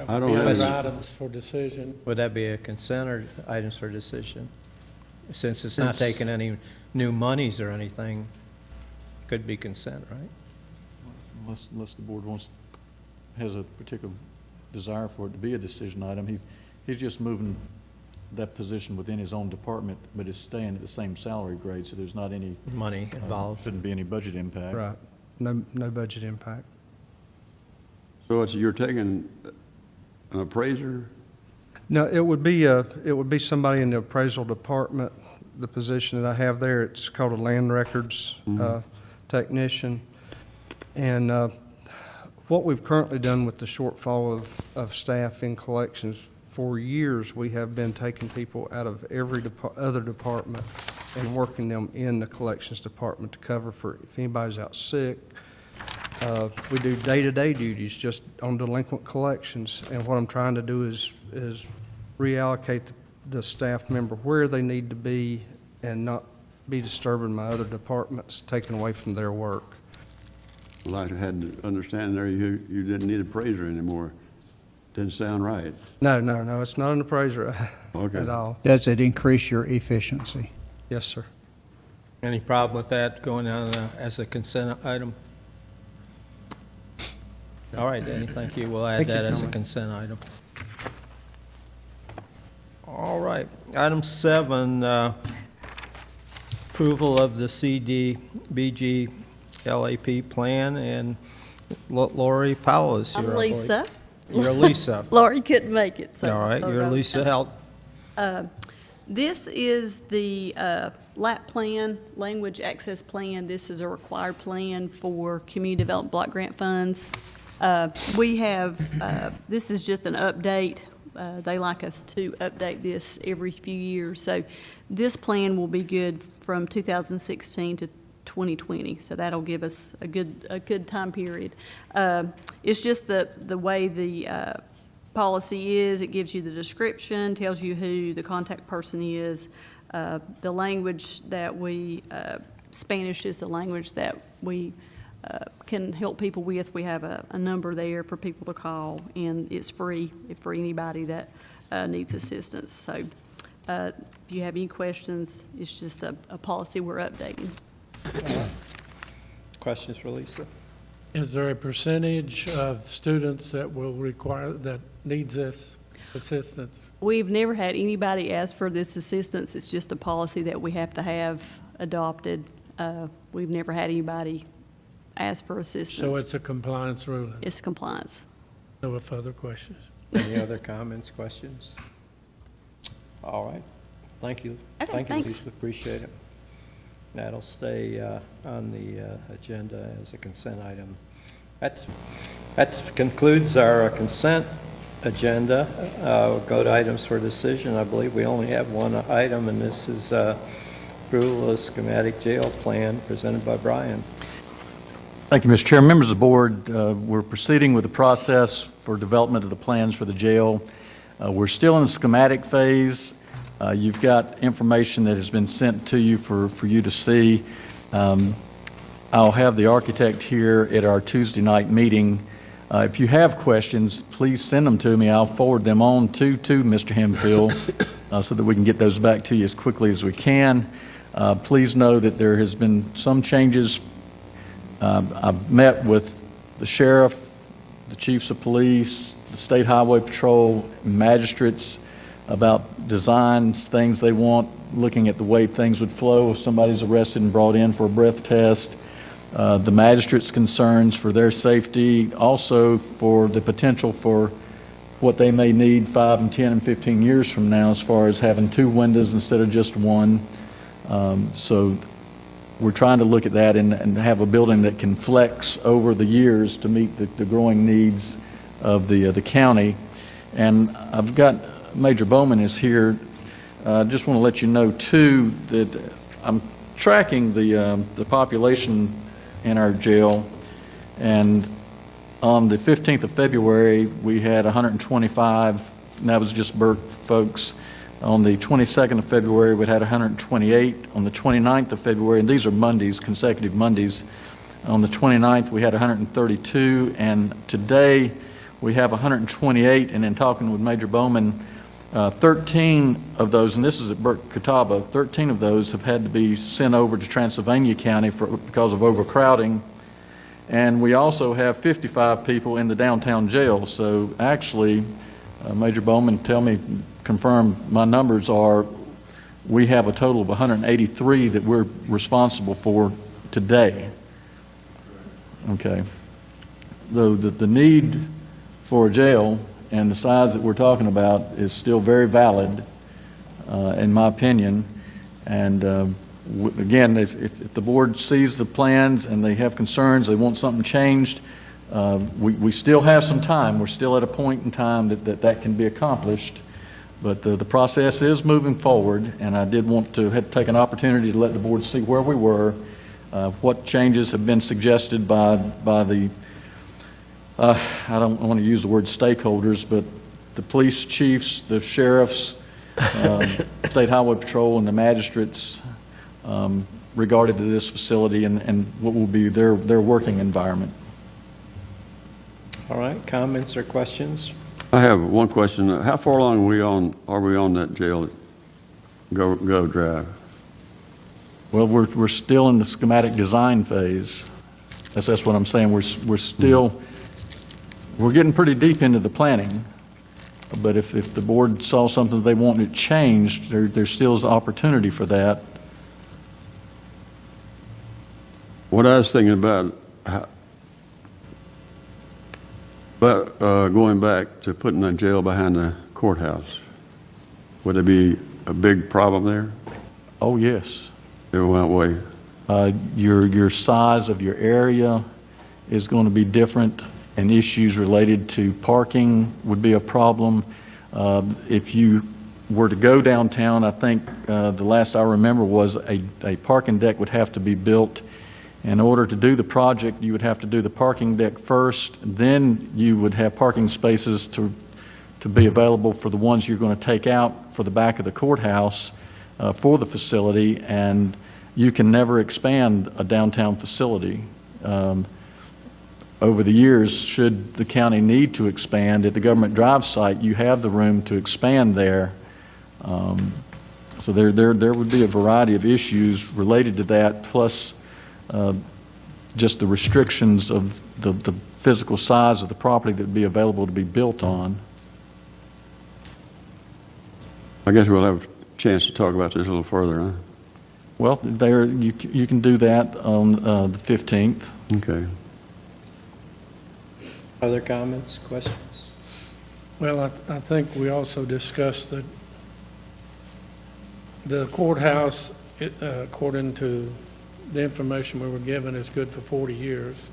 I don't the have other any- items for decision. would that be a consent or items for decision? Since it's not Since- taking any new monies or anything, could be consent, right? Unless the board has a particular desire for it to be a decision item. He's just moving that position within his own department, but is staying at the same salary grade, so there's not any, Money involved. shouldn't be any budget impact. Right. No budget impact. So you're taking an appraiser? No, it would be somebody in the appraisal department. The position that I have there, it's called a land records technician. And what we've currently done with the shortfall of staff in collections, for years, we have been taking people out of every other department and working them in the collections department to cover for if anybody's out sick. We do day-to-day duties just on delinquent collections, and what I'm trying to do is reallocate the staff member where they need to be and not be disturbing my other departments, taking away from their work. Well, I had to understand there you didn't need an appraiser anymore. Didn't sound right. No, it's not an appraiser Okay. at all. Does it increase your efficiency? Yes, sir. Any problem with that going on as a consent item? All right, Danny, thank you. We'll add Thank you, that as a Conley. consent item. All right, item 7, approval of the CDBG LAP plan, and Lori Powell is here. I I'm believe. Lisa. You're Lisa. Lori couldn't make it, so. All right, I you're wrote Lisa. down. Help. This is the LAP plan, Language Access Plan. This is a required plan for Community Development Block Grant funds. We have, this is just an update. They like us to update this every few years. So this plan will be good from 2016 to 2020. So that'll give us a good time period. It's just the way the policy is. It gives you the description, tells you who the contact person is. The language that Spanish is the language that we can help people with. We have a number there for people to call, and it's free for anybody that needs assistance. So if you have any questions, it's just a policy we're updating. Questions for Lisa? Is there a percentage of students that will require, that needs this assistance? We've never had anybody ask for this assistance. It's just a policy that we have to have adopted. We've never had anybody ask for assistance. So it's a compliance ruling? It's compliance. No further questions? Any other comments, questions? All right, thank you. Okay, Thank you, thanks. Lisa, appreciate it. That'll stay on the agenda as a consent item. That concludes our consent agenda. We'll go to items for decision. I believe we only have one item, and this is approval of the schematic jail plan presented by Brian. Thank you, Mr. Chair. Members of the board, we're proceeding with the process for development of the plans for the jail. We're still in the schematic phase. You've got information that has been sent to you for you to see. I'll have the architect here at our Tuesday night meeting. If you have questions, please send them to me. I'll forward them on to Mr. Hemphill so that we can get those back to you as quickly as we can. Please know that there has been some changes. I've met with the sheriff, the chiefs of police, the State Highway Patrol, magistrates about designs, things they want, looking at the way things would flow if somebody's arrested and brought in for a breath test. The magistrates' concerns for their safety, also for the potential for what they may need 5 and 10 and 15 years from now as far as having 2 windows instead of just one. So we're trying to look at that and have a building that can flex over the years to meet the growing needs of the county. And I've got, Major Bowman is here. I just want to let you know too that I'm tracking the population in our jail, and on the 15th of February we had 125, and that was just Burke folks. On the 22nd of February we had 128. On the 29th of February, and these are Mondays, consecutive Mondays, on the 29th we had 132, and today we have 128. And in talking with Major Bowman, 13 of those, and this is at Burke Catawba, 13 of those have had to be sent over to Transylvania County because of overcrowding. And we also have 55 people in the downtown jail. So actually, Major Bowman, confirm my numbers are, we have a total of 183 that we're responsible for today. Okay. Though the need for a jail and the size that we're talking about is still very valid, in my opinion. And again, if the board sees the plans and they have concerns, they want something changed, we still have some time. We're still at a point in time that can be accomplished. But the process is moving forward, and I did want to take an opportunity to let the board see where we were, what changes have been suggested by the I don't want to use the word stakeholders, but the police chiefs, the sheriffs, State Highway Patrol, and the magistrates regarding to this facility and what will be their working environment. All right, comments or questions? I have one question. How far along are we on that jail Go Drive? Well, we're still in the schematic design phase. That's what I'm saying. We're getting pretty deep into the planning, but if the board saw something they wanted changed, there still is opportunity for that. What I was thinking about going back to putting a jail behind the courthouse, would there be a big problem there? Oh, yes. In what way? Your size of your area is going to be different, and issues related to parking would be a problem. If you were to go downtown, I think the last I remember was a parking deck would have to be built. In order to do the project, you would have to do the parking deck first, then you would have parking spaces to be available for the ones you're going to take out for the back of the courthouse for the facility, and you can never expand a downtown facility. Over the years, should the county need to expand at the Government Drive site, you have the room to expand there. So there would be a variety of issues related to that, plus just the restrictions of the physical size of the property that would be available to be built on. I guess we'll have a chance to talk about this a little further, huh? Well, there, you can do that on the 15th. Okay. Other comments, questions? Well, I think we also discussed that the courthouse, according to the information we were given, is good for 40 years.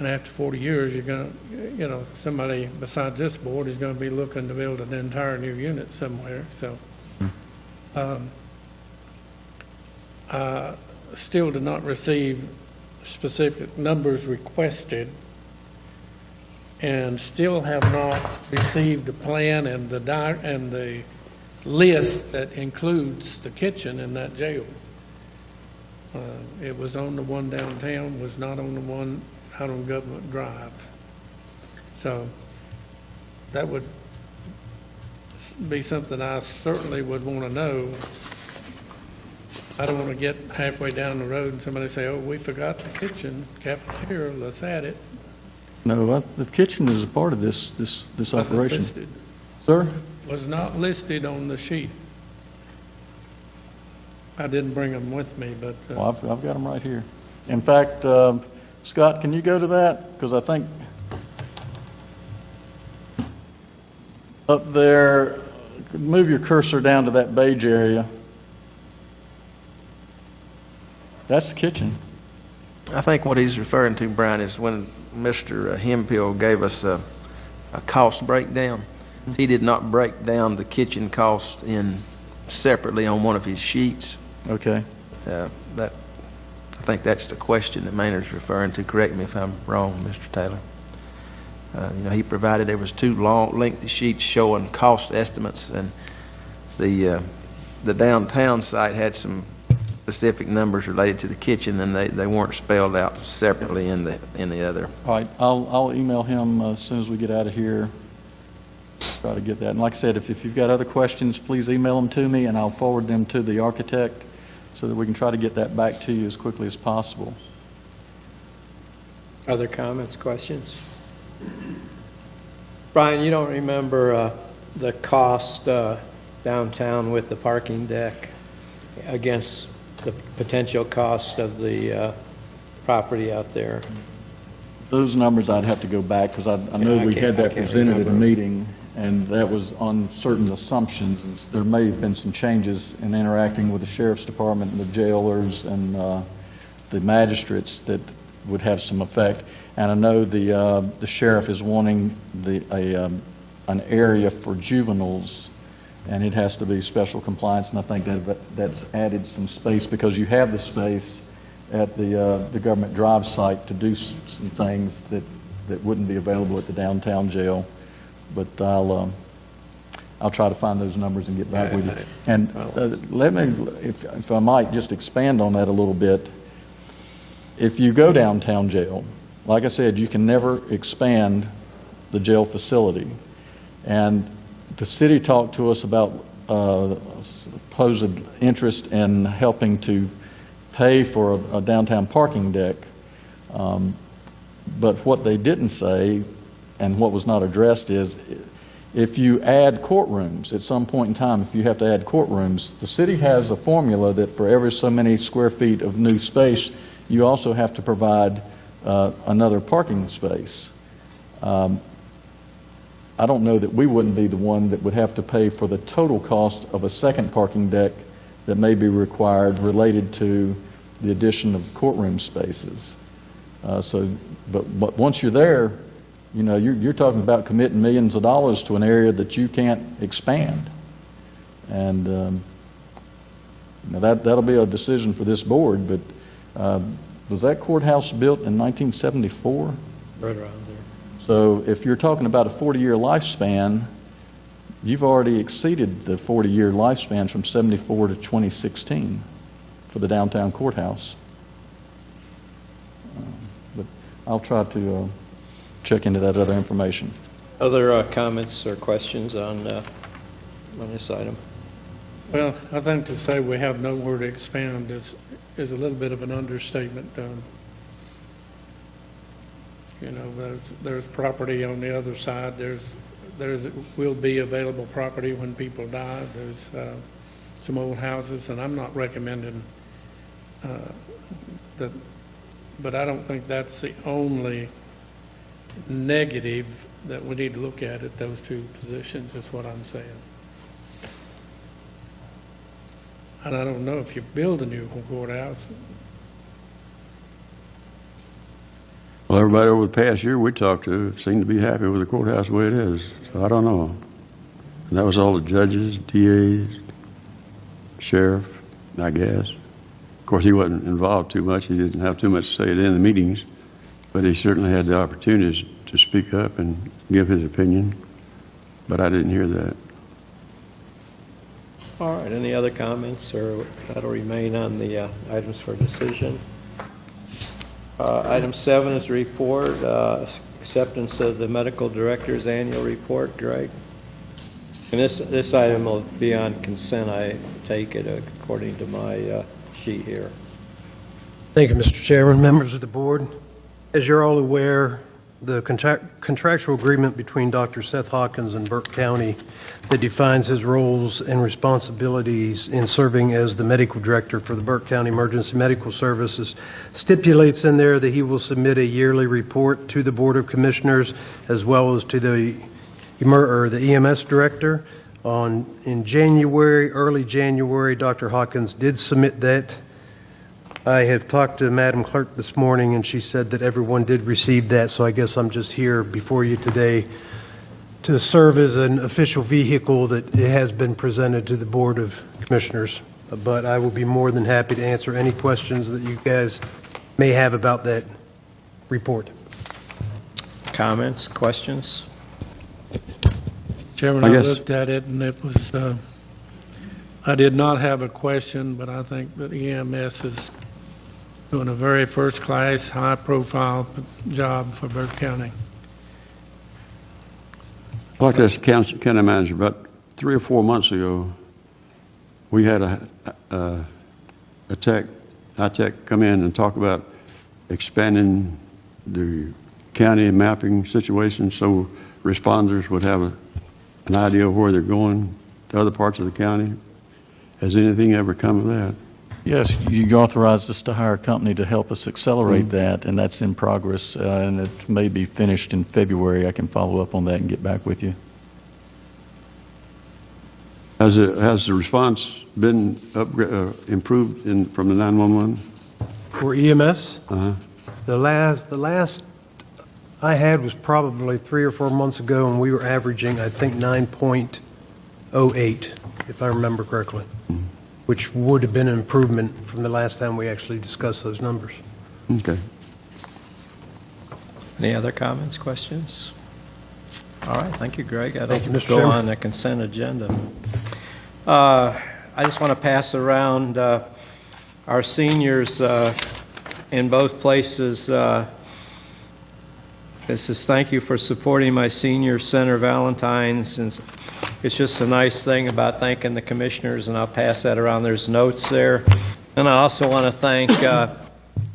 And after 40 years, you're going to, somebody besides this board is going to be looking to build an entire new unit somewhere, so. I still did not receive specific numbers requested, and still have not received the plan and the list that includes the kitchen in that jail. It was on the one downtown, was not on the one out on Government Drive. So that would be something I certainly would want to know. I don't want to get halfway down the road and somebody say, oh, we forgot the kitchen, cafeteria, let's add it. No, the kitchen is a part of this Wasn't operation. listed. Sir? Was not listed on the sheet. I didn't bring them with me, but Well, I've got them right here. In fact, Scott, can you go to that? Because I think up there, move your cursor down to that beige area. That's the kitchen. I think what he's referring to, Brian, is when Mr. Hemphill gave us a cost breakdown. He did not break down the kitchen cost in separately on one of his sheets. Okay. I think that's the question that Maynard's referring to. Correct me if I'm wrong, Mr. Taylor. He provided there was two lengthy sheets showing cost estimates, and the downtown site had some specific numbers related to the kitchen, and they weren't spelled out separately in the other. All right, I'll email him as soon as we get out of here. Try to get that. And like I said, if you've got other questions, please email them to me, and I'll forward them to the architect so that we can try to get that back to you as quickly as possible. Other comments, questions? Brian, you don't remember the cost downtown with the parking deck against the potential cost of the property out there? Those numbers I'd have to go back, because I know I we can't- had I that can't presented at a remember. meeting, and that was on certain assumptions, and there may have been some changes in interacting with the sheriff's department and the jailers and the magistrates that would have some effect. And I know the sheriff is wanting an area for juveniles, and it has to be special compliance, and I think that's added some space, because you have the space at the Government Drive site to do some things that wouldn't be available at the downtown jail. But I'll try to find those numbers and get back with you. And let me, if I might, just expand on that a little bit. If you go downtown jail, like I said, you can never expand the jail facility. And the city talked to us about supposed interest in helping to pay for a downtown parking deck. But what they didn't say, and what was not addressed, is if you add courtrooms at some point in time, if you have to add courtrooms, the city has a formula that for every so many square feet of new space, you also have to provide another parking space. I don't know that we wouldn't be the one that would have to pay for the total cost of a second parking deck that may be required related to the addition of courtroom spaces. But once you're there, you're talking about committing millions of dollars to an area that you can't expand. And that'll be a decision for this board, but was that courthouse built in 1974? Right around there. So if you're talking about a 40-year lifespan, you've already exceeded the 40-year lifespan from 74 to 2016 for the downtown courthouse. But I'll try to check into that other information. Other comments or questions on this item? well, I think to say we have nowhere to expand is a little bit of an understatement. You know, there's property on the other side. Will be available property when people die. There's some old houses, and I'm not recommending that, but I don't think that's the only negative that we need to look at those two positions, is what I'm saying. And I don't know if you build a new courthouse. Well, everybody over the past year we talked to seemed to be happy with the courthouse the way it is. So I don't know. And that was all the judges, DAs, sheriff, I guess. Of course, he wasn't involved too much. He didn't have too much to say in the meetings, but he certainly had the opportunities to speak up and give his opinion. But I didn't hear that. All right, any other comments, or that'll remain on the items for decision? Item 7 is report, acceptance of the medical director's annual report. Greg? And this item will be on consent, I take it, according to my sheet here. Thank you, Mr. Chairman, members of the board. As you're all aware, the contractual agreement between Dr. Seth Hawkins and Burke County that defines his roles and responsibilities in serving as the medical director for the Burke County Emergency Medical Services stipulates in there that he will submit a yearly report to the Board of Commissioners as well as to the EMS director. In January, early January, Dr. Hawkins did submit that. I have talked to Madam Clerk this morning, and she said that everyone did receive that, so I guess I'm just here before you today to serve as an official vehicle that it has been presented to the Board of Commissioners. But I will be more than happy to answer any questions that you guys may have about that report. Comments, questions? Chairman, I I guess- looked at it, and it was, I did not have a question, but I think that EMS is doing a very first-class, high-profile job for Burke County. Like this county manager, about 3 or 4 months ago, we had a tech come in and talk about expanding the county mapping situation so responders would have an idea of where they're going to other parts of the county. Has anything ever come of that? Yes, you authorized us to hire a company to help us accelerate that, and that's in progress, and it may be finished in February. I can follow up on that and get back with you. Has the response been improved from the 911? For EMS, Uh-huh. the last I had was probably 3 or 4 months ago, and we were averaging, I think, 9.08, if I remember correctly, which would have been an improvement from the last time we actually discussed those numbers. Okay. Any other comments, questions? All right, thank you, Greg. Thank you, Mr. Go Chairman. on the consent agenda. I just want to pass around our seniors in both places. This is thank you for supporting my senior center Valentine's. And it's just a nice thing about thanking the commissioners, and I'll pass that around. There's notes there. And I also want to thank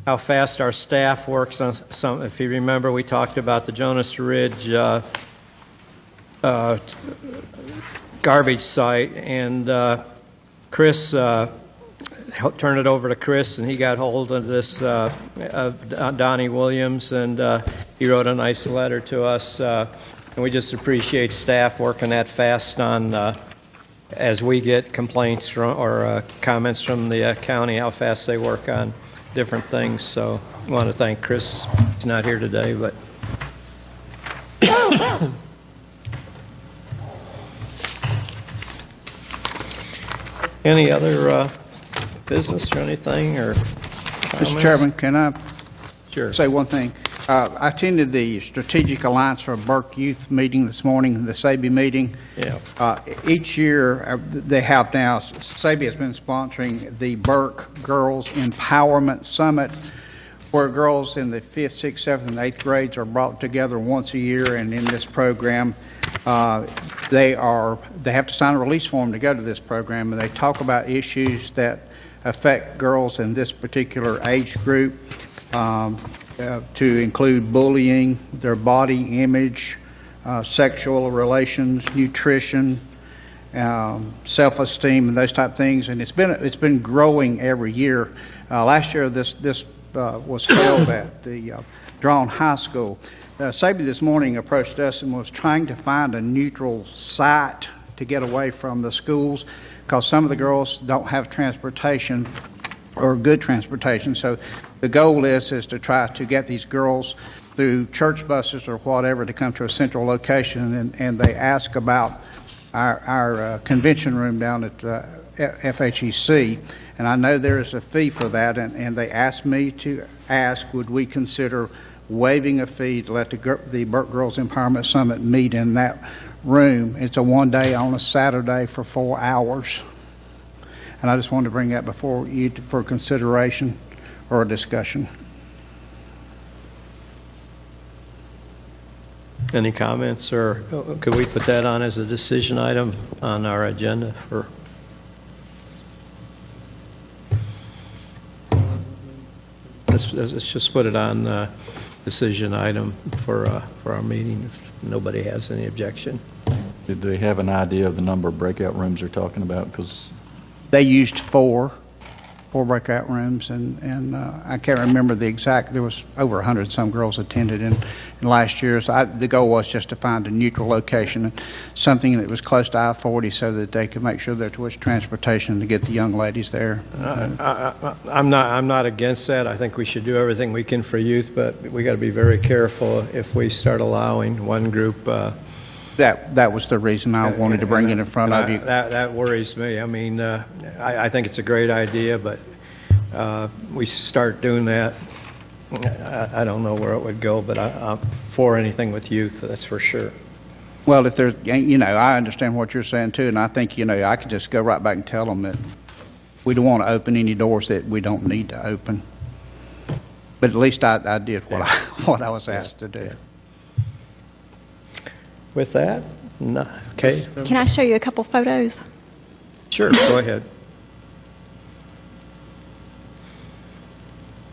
how fast our staff works on some. If you remember, we talked about the Jonas Ridge garbage site, and Chris turned it over to Chris, and he got hold of this of Donnie Williams, and he wrote a nice letter to us, and we just appreciate staff working that fast on as we get complaints from, or comments from the county, how fast they work on different things. So I want to thank Chris. He's not here today, but any other business or anything, or comments? Mr. Chairman, can I Sure. say one thing? I attended the Strategic Alliance for Burke Youth meeting this morning, the SABE meeting. Yeah. Each year, they have now, SABE has been sponsoring the Burke Girls Empowerment Summit, where girls in the 5th, 6th, 7th, and 8th grades are brought together once a year, and in this program, they have to sign a release form to go to this program, and they talk about issues that affect girls in this particular age group. to include bullying, their body image, sexual relations, nutrition, self-esteem, and those type of things. And it's been growing every year. Last year, this was held at the Drawn High School. Sabi this morning approached us and was trying to find a neutral site to get away from the schools, because some of the girls don't have transportation or good transportation. So the goal is to try to get these girls through church buses or whatever to come to a central location, and they ask about our convention room down at FHEC, and I know there is a fee for that, and they asked me to ask, would we consider waiving a fee to let the Burke Girls Empowerment Summit meet in that room. It's a one-day on a Saturday for 4 hours. And I just wanted to bring that before you for consideration or a discussion. Any comments, or could we put that on as a decision item on our agenda for? Let's just put it on decision item for our meeting, if nobody has any objection. Did they have an idea of the number of breakout rooms they're talking about? Because They used four breakout rooms, and I can't remember the exact, there was over 100 some girls attended in last year. So the goal was just to find a neutral location, something that was close to I-40 so that they could make sure that there was transportation to get the young ladies there. I'm not against that. I think we should do everything we can for youth, but we got to be very careful if we start allowing one group. That was the reason I wanted to bring it in front of you. That worries me. I mean, I think it's a great idea, but we start doing that, I don't know where it would go, but I'm for anything with youth, that's for sure. Well, if there's, I understand what you're saying too, and I think, I could just go right back and tell them that we don't want to open any doors that we don't need to open. But at least I did what I was asked to do. With that, no, okay, Can I show you a couple photos? sure, go ahead.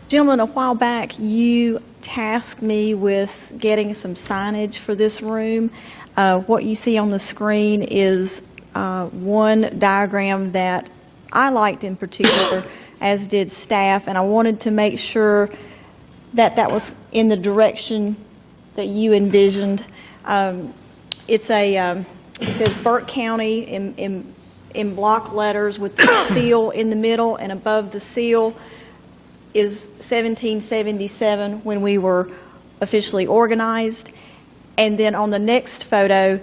Gentlemen, a while back, you tasked me with getting some signage for this room. What you see on the screen is one diagram that I liked in particular, as did staff, and I wanted to make sure that that was in the direction that you envisioned. It says Burke County in block letters with the seal in the middle, and above the seal is 1777 when we were officially organized. And then on the next photo,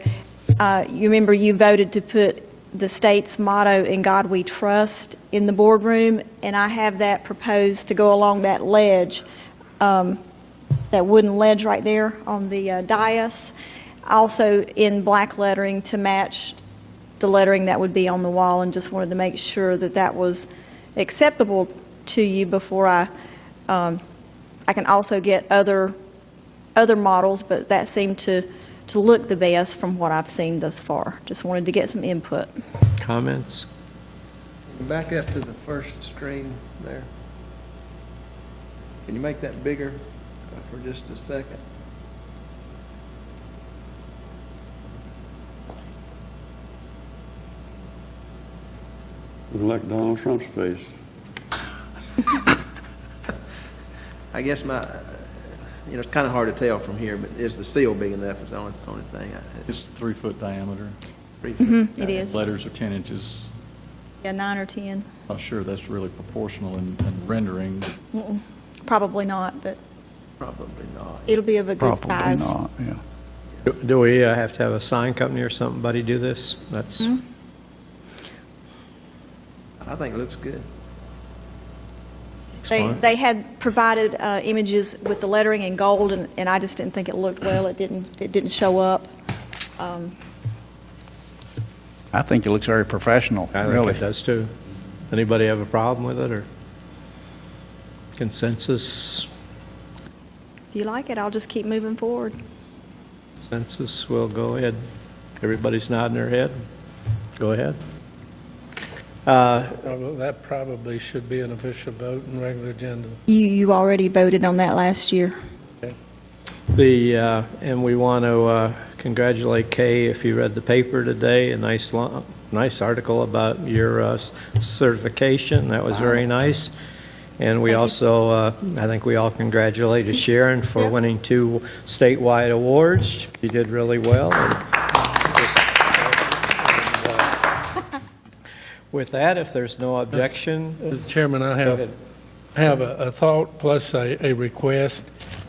you remember you voted to put the state's motto, "In God We Trust," in the boardroom, and I have that proposed to go along that ledge, that wooden ledge right there on the dais. Also in black lettering to match the lettering that would be on the wall, and just wanted to make sure that that was acceptable to you before I can also get other models, but that seemed to look the best from what I've seen thus far. Just wanted to get some input. Comments? Back up to the first screen there. Can you make that bigger for just a second? Look like Donald Trump's face. I guess it's kind of hard to tell from here, but is the seal big enough is the only thing. it's 3 foot diameter. It is. Letters are 10 inches. Yeah, 9 or 10. Not sure that's really proportional in rendering. Probably not, but Probably not. it'll be of a good Probably size. not, yeah. Do we have to have a sign company or somebody do this? That's, I think it looks good. They had provided images with the lettering in gold, and I just didn't think it looked well. It didn't show up. I think it looks very professional, I think really. it does too. Anybody have a problem with it, or consensus? If you like it, I'll just keep moving forward. Consensus, we'll go ahead. Everybody's nodding their head. Go ahead. That probably should be an official vote and regular agenda. You already voted on that last year. And we want to congratulate Kay, if you read the paper today, a nice article about your certification. That was very nice. And we also, I think we all congratulated Sharon for winning 2 statewide awards. She did really well. With that, if there's no objection. Mr. Chairman, I Go ahead. have a thought plus a request.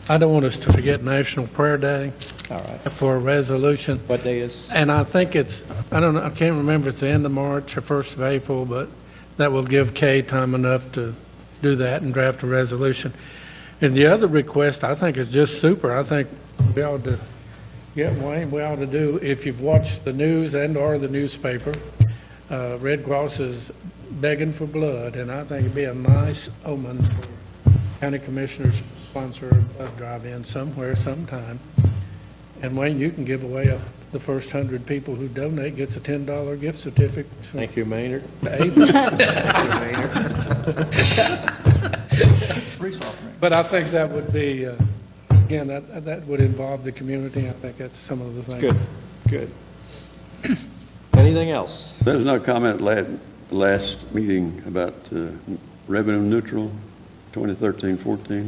I don't want us to forget National Prayer Day All right. for a resolution. What day is? And I think it's, I don't know, I can't remember if it's the end of March or 1st of April, but that will give Kay time enough to do that and draft a resolution. And the other request, I think, is just super. I think we ought to get Wayne, we ought to do, if you've watched the news and/or the newspaper, Red Cross is begging for blood, and I think it'd be a nice omen for county commissioners to sponsor a blood drive-in somewhere, sometime. And Wayne, you can give away the first 100 people who donate gets a $10 gift certificate. Thank you, Maynard. But I think that would be, again, that would involve the community. I think that's some of the things. Good. Anything else? There was no comment last meeting about revenue neutral 2013-14.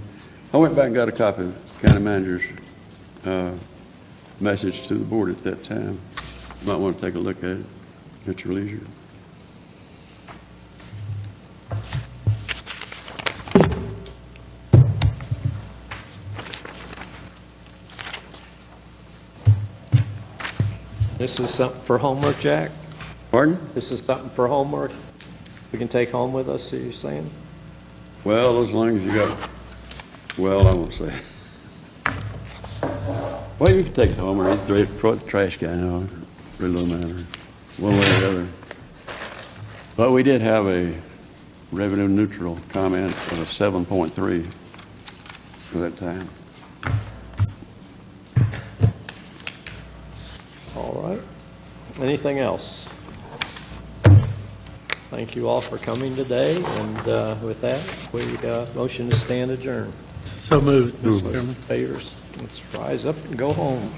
I went back and got a copy of the county manager's message to the board at that time. You might want to take a look at it at your leisure. This is something for homework, Jack? Pardon? This is something for homework we can take home with us, are you saying? Well, as long as you got, well, I won't say. Well, you can take it home or throw it the trash can, you know, it really don't matter, one way or the other. But we did have a revenue neutral comment of a 7.3 for that time. All right. Anything else? Thank you all for coming today, and with that, we motion to stand adjourned. So moved, Mr. Chairman. Favors, let's rise up and go home.